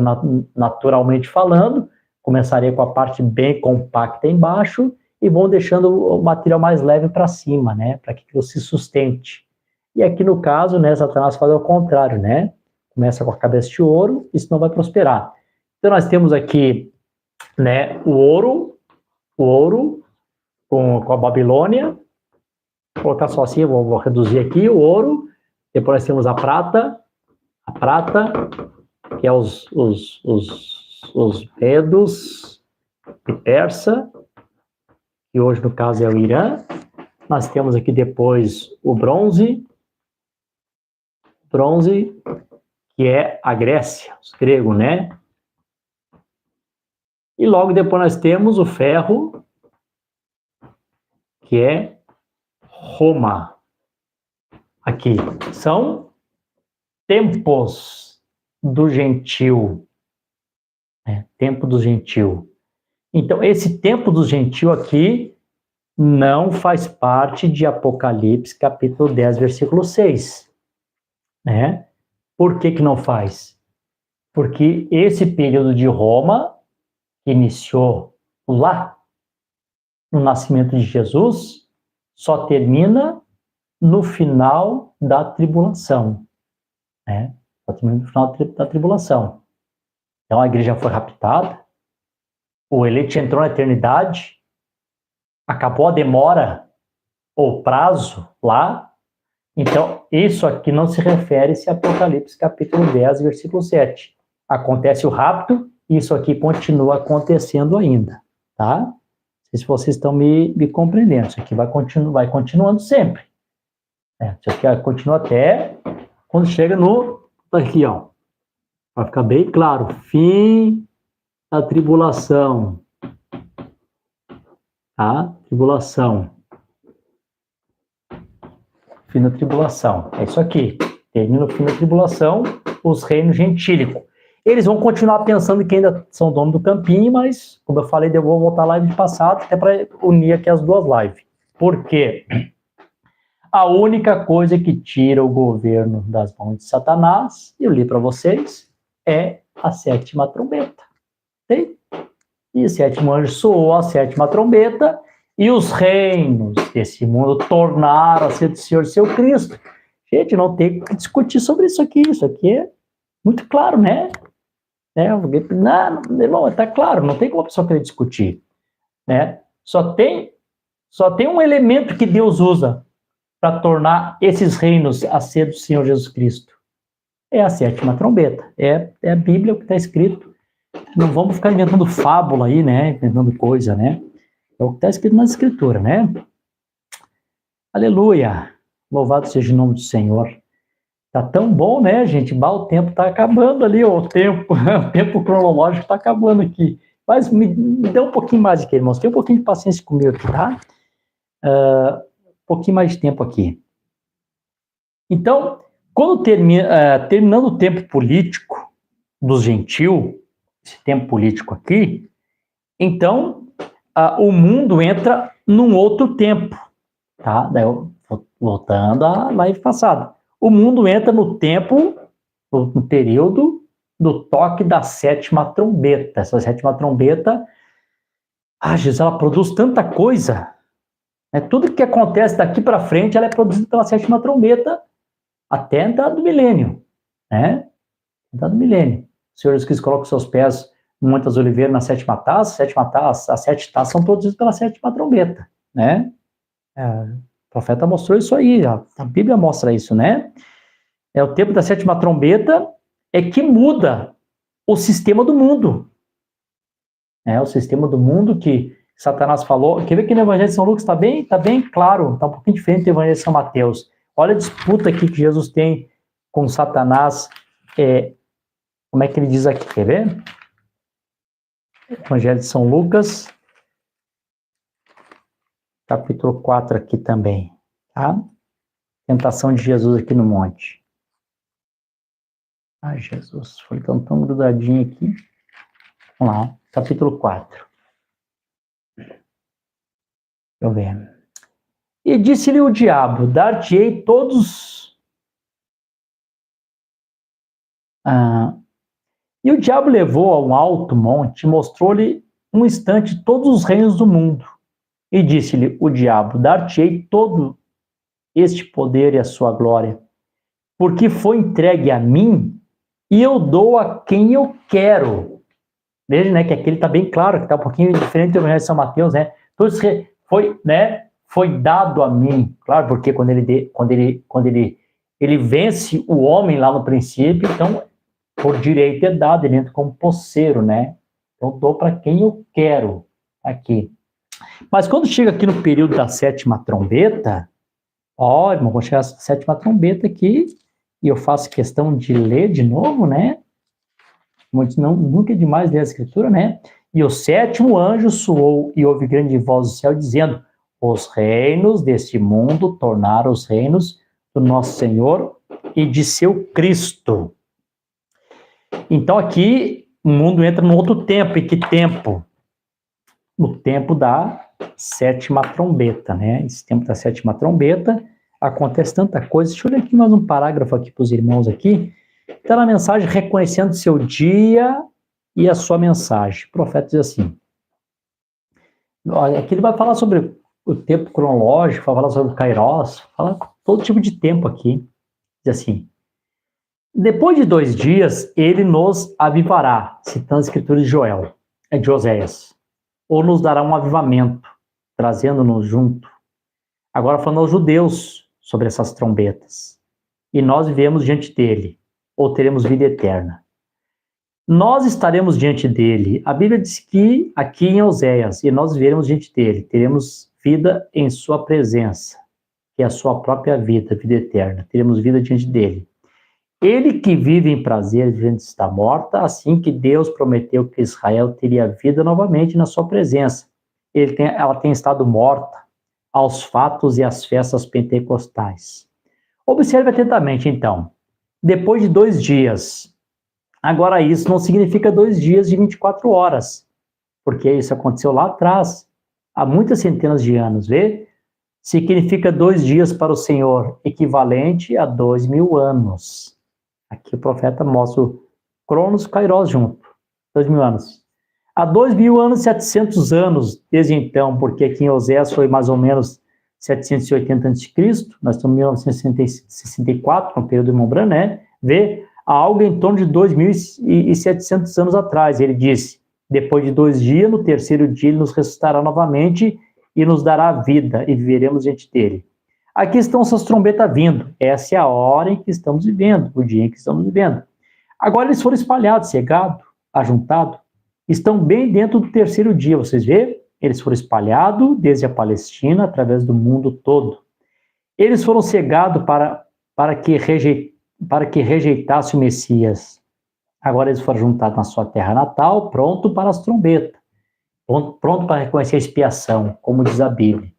A: naturalmente falando, começaria com a parte bem compacta embaixo e vão deixando o material mais leve para cima, né, para que aquilo se sustente. E aqui no caso, né, Satanás faz ao contrário, né, começa com a cabeça de ouro, isso não vai prosperar. Então nós temos aqui, né, o ouro com a Babilônia. Vou colocar só assim, vou reduzir aqui o ouro. Depois nós temos a prata, que é os medos e persa, que hoje no caso é o Irã. Nós temos aqui depois o bronze, que é a Grécia, os gregos, né? E logo depois nós temos o ferro, que é Roma. Aqui são tempos do gentil. Tempo do gentil. Então, esse tempo do gentil aqui não faz parte de Apocalipse, capítulo 10, versículo 6. Né? Por que não faz? Porque esse período de Roma, que iniciou lá no nascimento de Jesus, só termina no final da tribulação. Né? Só termina no final da tribulação. Então a igreja foi raptada, o eleito entrou na eternidade, acabou a demora ou prazo lá. Então, isso aqui não se refere a Apocalipse capítulo 10, versículo 7. Acontece o rapto, isso aqui continua acontecendo ainda, tá? Não sei se vocês estão me compreendendo. Isso aqui vai continuando sempre. Isso aqui continua até quando chega no... Aqui, ó. Vai ficar bem claro. Fim da tribulação. Tá? Tribulação. Fim da tribulação. É isso aqui. Termina o fim da tribulação, os reinos gentílicos. Eles vão continuar pensando que ainda são dono do campinho, mas, como eu falei, eu vou voltar à live de passado, até para unir aqui as duas lives. Por quê? A única coisa que tira o governo das mãos de Satanás, eu li para vocês, é a sétima trombeta. Tem? E o sétimo anjo soou a sétima trombeta, e os reinos desse mundo tornaram a ser do Senhor seu Cristo. Gente, não tem que discutir sobre isso aqui é muito claro, né? Não, irmão, está claro, não tem como a pessoa querer discutir. Né? Só tem um elemento que Deus usa para tornar esses reinos a ser do Senhor Jesus Cristo. É a sétima trombeta. É a Bíblia que está escrito. Não vamos ficar inventando fábula aí, né? Inventando coisa, né? É o que está escrito na Escritura, né? Aleluia! Louvado seja o nome do Senhor. Tá tão bom, né, gente? O tempo tá acabando ali, o tempo cronológico tá acabando aqui. Mas me dê um pouquinho mais aqui, irmãos. Tem um pouquinho de paciência comigo aqui, tá? Um pouquinho mais de tempo aqui. Então, quando terminando o tempo político dos gentios, esse tempo político aqui, então o mundo entra num outro tempo, tá? Daí, voltando à live passada. o mundo entra no tempo, no período do toque da sétima trombeta. Essa sétima trombeta, Jesus, ela produz tanta coisa, né? Tudo que acontece daqui para frente, ela é produzida pela sétima trombeta até a entrada do milênio, né? Entrada do milênio. O Senhor Jesus Cristo coloca os seus pés em muitas oliveiras na sétima taça, as 7 taças são produzidas pela sétima trombeta, né? O profeta mostrou isso aí, a Bíblia mostra isso, né? O tempo da sétima trombeta é que muda o sistema do mundo. O sistema do mundo que Satanás falou. Quer ver que no Evangelho de São Lucas está bem claro, está um pouquinho diferente do Evangelho de São Mateus. Olha a disputa aqui que Jesus tem com Satanás. Como é que ele diz aqui? Quer ver? Evangelho de São Lucas, capítulo 4 aqui também, tá? Tentação de Jesus aqui no monte. Jesus, foi tão grudadinho aqui. Vamos lá, capítulo 4. Deixa eu ver. E disse-lhe o diabo, dar-te-ei todos... E o diabo levou a um alto monte e mostrou-lhe um instante todos os reinos do mundo. E disse-lhe o diabo, dar-te-ei todo este poder e a sua glória, porque foi entregue a mim e eu dou a quem eu quero. Veja, né, que aqui ele está bem claro, que está um pouquinho diferente do Evangelho de São Mateus, né? Então, foi dado a mim, claro, porque quando ele vence o homem lá no princípio, então, por direito é dado, ele entra como posseiro, né? Então, dou para quem eu quero aqui. Mas quando chega aqui no período da sétima trombeta, irmão, vou chegar à sétima trombeta aqui, e eu faço questão de ler de novo, né? Nunca é demais ler a escritura, né? E o sétimo anjo soou, e houve grande voz do céu, dizendo, os reinos deste mundo tornaram os reinos do nosso Senhor e de seu Cristo. Então aqui, o mundo entra num outro tempo, e que tempo? No tempo da sétima trombeta, né? Esse tempo da sétima trombeta, acontece tanta coisa. Deixa eu ler aqui mais um parágrafo aqui para os irmãos aqui. Está na mensagem reconhecendo seu dia e a sua mensagem. O profeta diz assim, aqui ele vai falar sobre o tempo cronológico, vai falar sobre o Kairos, fala todo tipo de tempo aqui. Diz assim, depois de 2 dias, ele nos avivará, citando as escrituras de Joel, de Oséias, ou nos dará um avivamento, trazendo-nos junto. Agora falando aos judeus sobre essas trombetas. E nós vivemos diante dele, ou teremos vida eterna. Nós estaremos diante dele. A Bíblia diz que aqui em Oséias, e nós viveremos diante dele, teremos vida em sua presença, que é a sua própria vida, vida eterna. Teremos vida diante dele. Ele que vive em prazer, vivendo está morta, assim que Deus prometeu que Israel teria vida novamente na sua presença. Ela tem estado morta aos fatos e às festas pentecostais. Observe atentamente, então. Depois de 2 dias. Agora, isso não significa 2 dias de 24 horas, porque isso aconteceu lá atrás, há muitas centenas de anos, vê? Significa 2 dias para o Senhor, equivalente a 2.000 anos. Aqui o profeta mostra o Cronos e o Kairos junto, 2.000 anos. Há 2.000 anos e 700 anos desde então, porque aqui em Oséias foi mais ou menos 780 a.C., nós estamos em 1964, no período de Mombran, né? Vê, há algo em torno de 2.700 anos atrás. Ele disse, depois de 2 dias, no terceiro dia, ele nos ressuscitará novamente e nos dará vida, e viveremos diante dele. Aqui estão essas trombetas vindo. Essa é a hora em que estamos vivendo, o dia em que estamos vivendo. Agora eles foram espalhados, cegados, ajuntados. Estão bem dentro do terceiro dia, vocês vêem? Eles foram espalhados desde a Palestina, através do mundo todo. Eles foram cegados para que rejeitasse o Messias. Agora eles foram juntados na sua terra natal, pronto para as trombetas. Pronto para reconhecer a expiação, como diz a Bíblia.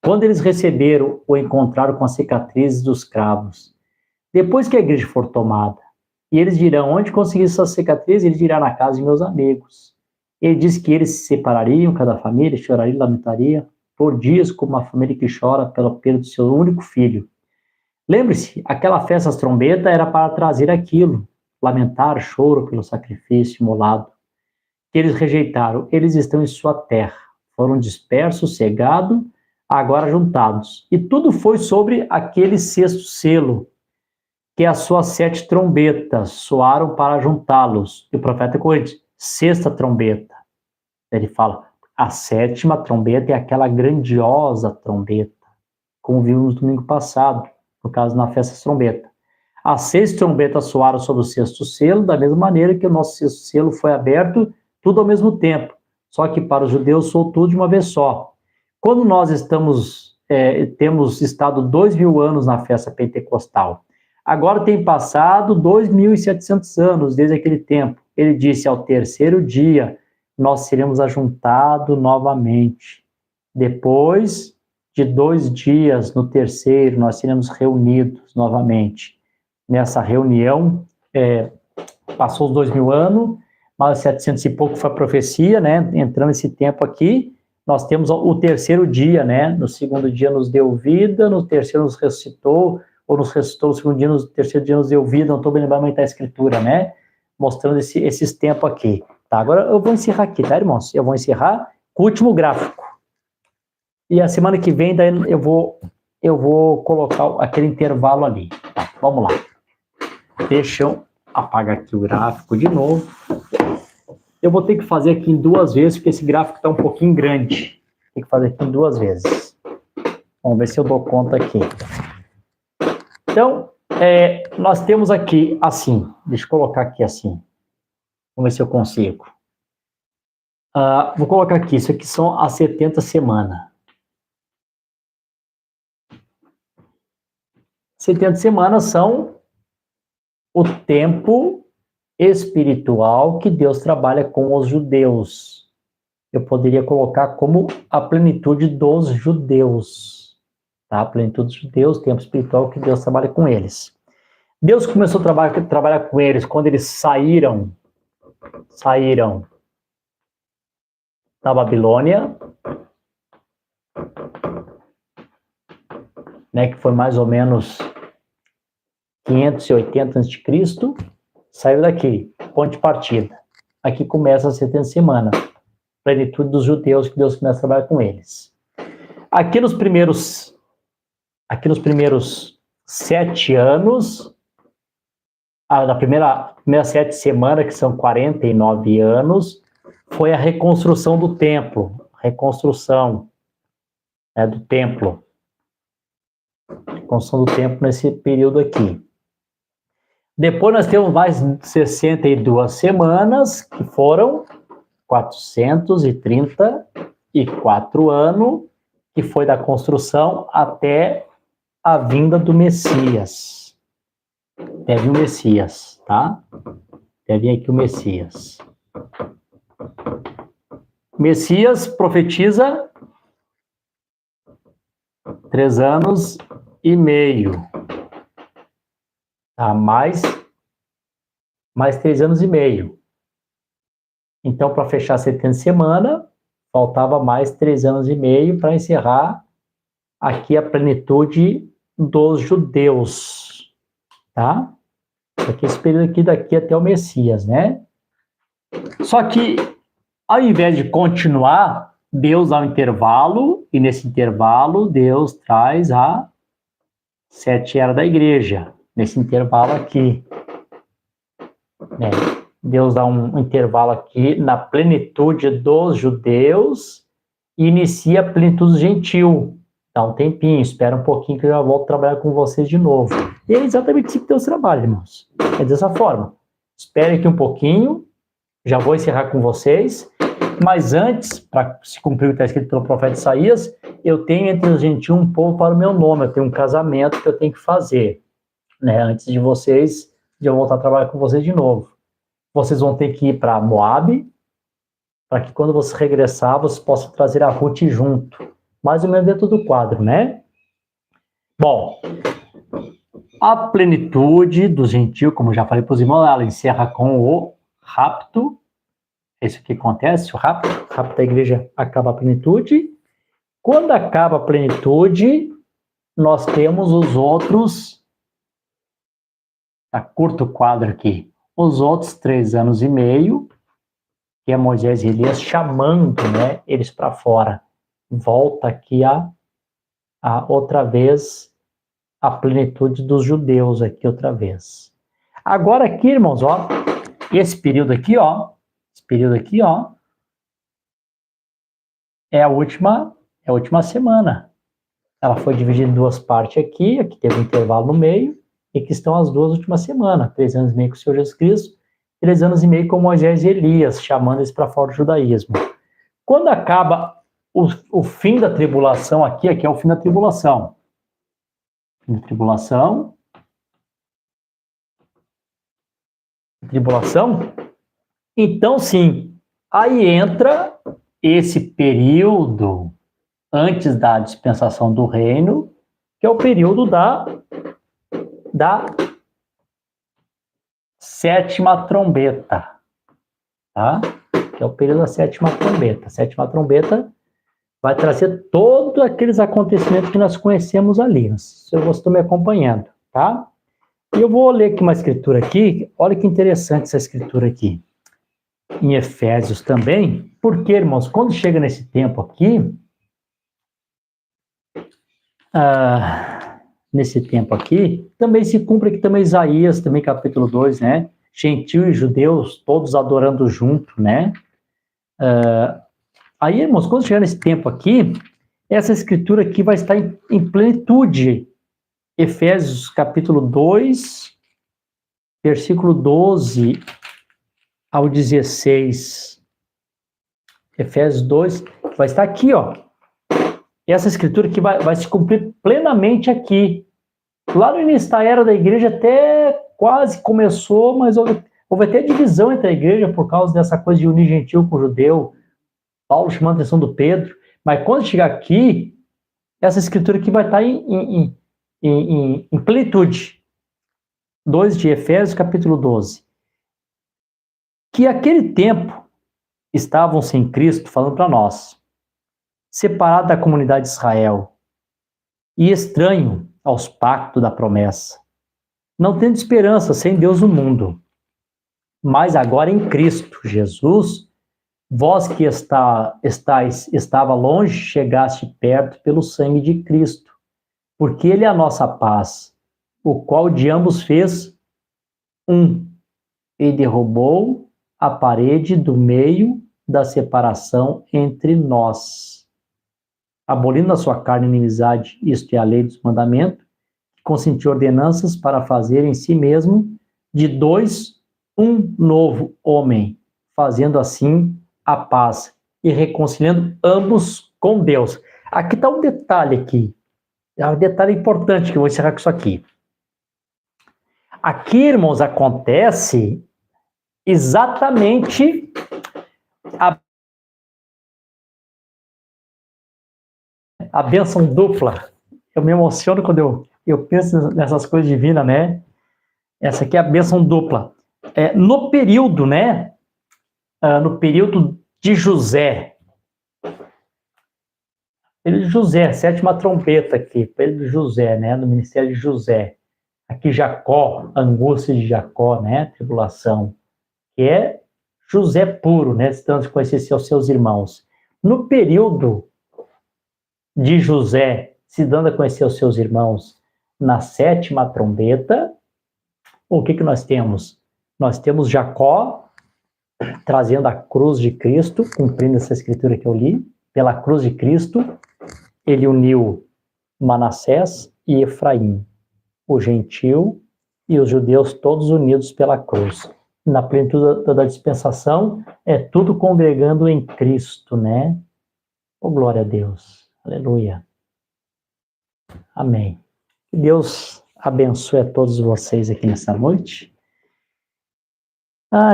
A: Quando eles receberam ou encontraram com as cicatrizes dos cravos, depois que a igreja for tomada, e eles dirão, onde consegui essas cicatrizes? Ele dirá, na casa de meus amigos. Ele diz que eles se separariam, cada família choraria e lamentaria por dias, como uma família que chora pela perda do seu único filho. Lembre-se, aquela festa das trombetas era para trazer aquilo, lamentar, choro pelo sacrifício imolado, que eles rejeitaram. Eles estão em sua terra, foram dispersos, cegados, agora juntados. E tudo foi sobre aquele sexto selo, que as suas 7 trombetas soaram para juntá-los. E o profeta corrige, sexta trombeta. Ele fala, a 7ª trombeta é aquela grandiosa trombeta, como vimos no domingo passado, no caso na festa das trombetas. As 6 trombetas soaram sobre o sexto selo, da mesma maneira que o nosso sexto selo foi aberto, tudo ao mesmo tempo. Só que para os judeus soou tudo de uma vez só. Quando nós temos estado 2.000 anos na festa pentecostal, agora tem passado 2.700 anos desde aquele tempo. Ele disse, ao terceiro dia, nós seremos ajuntados novamente. Depois de 2 dias, no terceiro, nós seremos reunidos novamente. Nessa reunião, passou os 2.000 anos, mas 700 e pouco foi a profecia, né? Entrando nesse tempo aqui, nós temos o terceiro dia, né? No segundo dia nos deu vida, no terceiro nos ressuscitou, ou nos ressuscitou no segundo dia, no terceiro dia nos deu vida, não estou bem lembrando como está a escritura, né? Mostrando esses tempos aqui. Tá, agora eu vou encerrar aqui, tá, irmãos? Eu vou encerrar com o último gráfico. E a semana que vem, daí eu vou colocar aquele intervalo ali. Tá, vamos lá. Deixa eu apagar aqui o gráfico de novo. Eu vou ter que fazer aqui em 2 vezes, porque esse gráfico está um pouquinho grande. Tem que fazer aqui em 2 vezes. Vamos ver se eu dou conta aqui. Então, nós temos aqui assim. Deixa eu colocar aqui assim. Vamos ver se eu consigo. Vou colocar aqui. Isso aqui são as 70 semanas. 70 semanas são o tempo espiritual que Deus trabalha com os judeus. Eu poderia colocar como a plenitude dos judeus. Tá? A plenitude dos judeus, tempo espiritual que Deus trabalha com eles. Deus começou a trabalhar com eles quando eles saíram da Babilônia, né, que foi mais ou menos 580 a.C., saiu daqui, ponto de partida. Aqui começa a 70 semanas, plenitude dos judeus, que Deus começa a trabalhar com eles. Aqui nos primeiros 7 anos, na primeira 7 semanas, que são 49 anos, foi a reconstrução do templo, reconstrução do templo. Reconstrução do templo nesse período aqui. Depois nós temos mais 62 semanas, que foram 434 anos, que foi da construção até a vinda do Messias. Deve o Messias, tá? Deve vir aqui o Messias. Messias profetiza 3 anos e meio. Tá? Mais 3 anos e meio. Então, para fechar 70 semanas, faltava mais 3 anos e meio para encerrar aqui a plenitude dos judeus. Tá? Aqui esse período aqui daqui até o Messias, né? Só que, ao invés de continuar, Deus dá um intervalo, e nesse intervalo Deus traz a 7 eras da igreja, nesse intervalo aqui. Né? Deus dá um intervalo aqui na plenitude dos judeus e inicia a plenitude do gentil. Dá um tempinho, espera um pouquinho que eu já volto a trabalhar com vocês de novo. E é exatamente assim que Deus trabalha, irmãos. É dessa forma. Esperem aqui um pouquinho, já vou encerrar com vocês. Mas antes, para se cumprir o que está escrito pelo profeta Isaías, eu tenho entre os gentios um povo para o meu nome. Eu tenho um casamento que eu tenho que fazer. Né? Antes de eu voltar a trabalhar com vocês de novo. Vocês vão ter que ir para Moabe, para que quando você regressar, vocês possam trazer a Ruth junto. Mais ou menos dentro do quadro, né? Bom, a plenitude do gentil, como já falei para os irmãos, ela encerra com o rapto. É isso que acontece, o rapto da igreja acaba a plenitude. Quando acaba a plenitude, nós temos os outros, a curto quadro aqui, os outros 3 anos e meio, que é Moisés e Elias chamando, né, eles para fora. Volta aqui a outra vez a plenitude dos judeus aqui outra vez. Agora aqui, irmãos, ó, esse período aqui, ó, é a última semana. Ela foi dividida em 2 partes aqui teve um intervalo no meio, e que estão as 2 últimas semanas, 3 anos e meio com o Senhor Jesus Cristo, 3 anos e meio com Moisés e Elias, chamando eles para fora do judaísmo. Quando acaba o fim da tribulação aqui é o fim da tribulação. Tribulação. Então, sim, aí entra esse período antes da dispensação do reino, que é o período da 7ª trombeta, tá? Que é o período da 7ª trombeta. A 7ª trombeta vai trazer todos aqueles acontecimentos que nós conhecemos ali. Se eu estou me acompanhando, tá? E eu vou ler aqui uma escritura aqui. Olha que interessante essa escritura aqui. Em Efésios também. Porque, irmãos, quando chega nesse tempo aqui, também se cumpre aqui também Isaías, também capítulo 2, né? Gentil e judeus, todos adorando junto, né? Aí, irmãos, quando chegar nesse tempo aqui, essa escritura aqui vai estar em plenitude. Efésios capítulo 2, versículo 12 ao 16. Efésios 2, vai estar aqui, ó. Essa escritura que vai se cumprir plenamente aqui. Lá no início da era da igreja até quase começou, mas houve até divisão entre a igreja por causa dessa coisa de unir gentil com judeu. Paulo chamando a atenção do Pedro. Mas quando chegar aqui, essa escritura aqui vai estar em plenitude. 2 de Efésios, capítulo 12. Que aquele tempo estavam sem Cristo, falando para nós, separado da comunidade de Israel e estranho aos pactos da promessa, não tendo esperança sem Deus no mundo. Mas agora em Cristo Jesus, vós que estava longe, chegaste perto pelo sangue de Cristo, porque Ele é a nossa paz, o qual de ambos fez um, e derrubou a parede do meio da separação entre nós, abolindo na sua carne a inimizade, isto é a lei dos mandamentos, que consentiu ordenanças para fazer em si mesmo de 2 um novo homem, fazendo assim a paz e reconciliando ambos com Deus. Aqui está um detalhe aqui, é um detalhe importante que eu vou encerrar com isso aqui. Aqui, irmãos, acontece exatamente a bênção dupla. Eu me emociono quando eu penso nessas coisas divinas, né? Essa aqui é a bênção dupla. No período, né? No período de José. Período de José, 7ª trombeta aqui. Período de José, né? No ministério de José. Aqui Jacó, angústia de Jacó, né? Tribulação. Que é José puro, né? Estando conhecer seus irmãos. No período de José, se dando a conhecer os seus irmãos na 7ª trombeta, o que nós temos? Nós temos Jacó trazendo a cruz de Cristo, cumprindo essa escritura que eu li, pela cruz de Cristo, ele uniu Manassés e Efraim, o gentil e os judeus todos unidos pela cruz. Na plenitude da dispensação, é tudo congregando em Cristo, né? Oh, glória a Deus. Aleluia. Amém. Que Deus abençoe a todos vocês aqui nessa noite.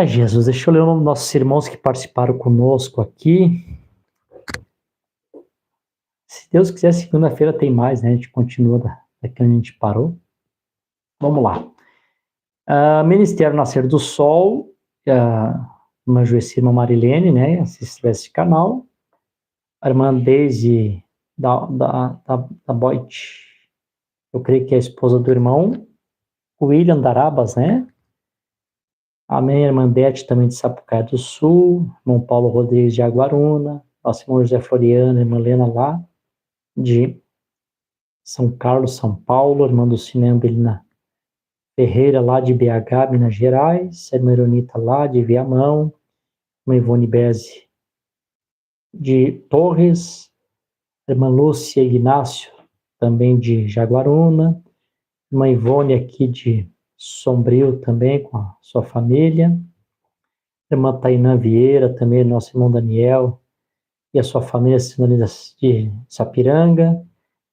A: Jesus, deixa eu ler o nome dos nossos irmãos que participaram conosco aqui. Se Deus quiser, segunda-feira tem mais, né? A gente continua daqui onde a gente parou. Vamos lá. Ministério Nascer do Sol, irmã Joeci, irmã Marilene, né? Assiste esse canal. A irmã Deise da Boit, Eu creio que é a esposa do irmão William Darabas, né? Amém, irmã Beth, também de Sapucaia do Sul, irmão Paulo Rodrigues de Aguaruna, nosso irmão José Floriano, irmã Helena lá de São Carlos, São Paulo, irmã do cinema Belina Ferreira lá de BH, Minas Gerais, irmã Ironita lá de Viamão, irmã Ivone Bezzi de Torres, irmã Lúcia Ignácio também de Jaguaruna, irmã Ivone aqui de Sombrio também com a sua família, irmã Tainã Vieira também, nosso irmão Daniel e a sua família de Sapiranga,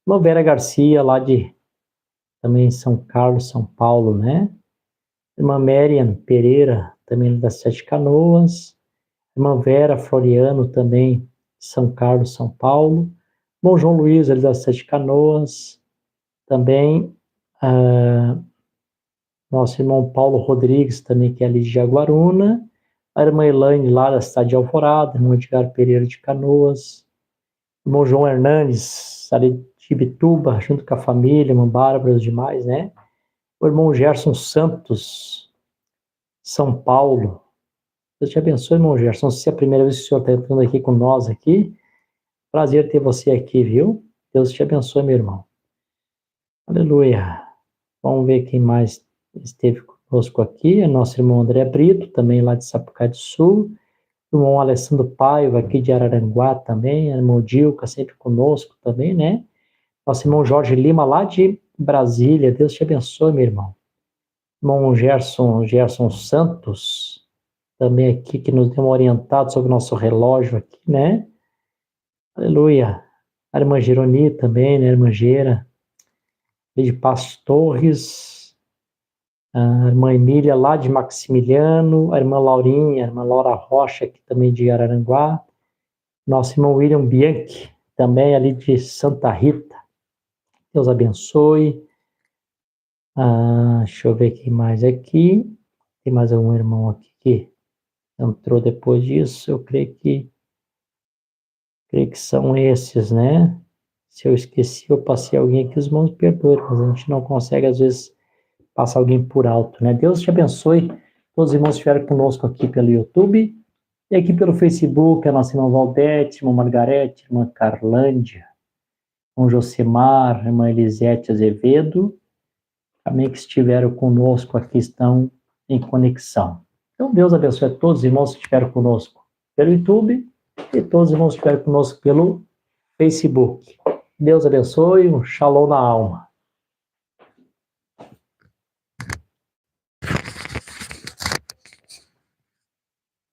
A: irmã Vera Garcia lá de também São Carlos, São Paulo, né? Irmã Miriam Pereira, também das Sete Canoas. Irmã Vera Floriano, também São Carlos, São Paulo. Irmão João Luiz, ali das Sete Canoas. Também nosso irmão Paulo Rodrigues, também que é ali de Jaguaruna. A irmã Elaine, lá da cidade de Alvorada. Irmão Edgar Pereira de Canoas. Irmão João Hernandes, ali de Ibituba, junto com a família, irmã Bárbara e os demais, né? O irmão Gerson Santos, São Paulo. Deus te abençoe, irmão Gerson. Se é a primeira vez que o senhor está entrando aqui com nós aqui, prazer ter você aqui, viu? Deus te abençoe, meu irmão. Aleluia. Vamos ver quem mais esteve conosco aqui. É nosso irmão André Brito, também lá de Sapucaia do Sul. O irmão Alessandro Paiva, aqui de Araranguá também. O irmão Dilca, sempre conosco também, né? Nosso irmão Jorge Lima, lá de Brasília. Deus te abençoe, meu irmão. Irmão Gerson Santos, também aqui, que nos deu uma orientada sobre o nosso relógio aqui, né? Aleluia. A irmã Geroni também, né? A irmã Gera, de Passos Torres. A irmã Emília, lá de Maximiliano. A irmã Laurinha, a irmã Laura Rocha, aqui também de Araranguá. Nosso irmão William Bianchi, também ali de Santa Rita. Deus abençoe. Deixa eu ver quem mais aqui. Tem mais algum irmão aqui que entrou depois disso? Eu creio que são esses, né? Se eu esqueci, eu passei alguém aqui, os irmãos perdoem, mas a gente não consegue, às vezes, passar alguém por alto, né? Deus te abençoe. Todos os irmãos que estiveram conosco aqui pelo YouTube e aqui pelo Facebook, a nossa irmã Valdete, irmã Margarete, irmã Carlândia, irmão Josemar, irmã Elisete Azevedo, também que estiveram conosco aqui, estão em conexão. Então, Deus abençoe a todos os irmãos que estiveram conosco pelo YouTube e todos os irmãos que estiveram conosco pelo Facebook. Deus abençoe, um shalom na alma.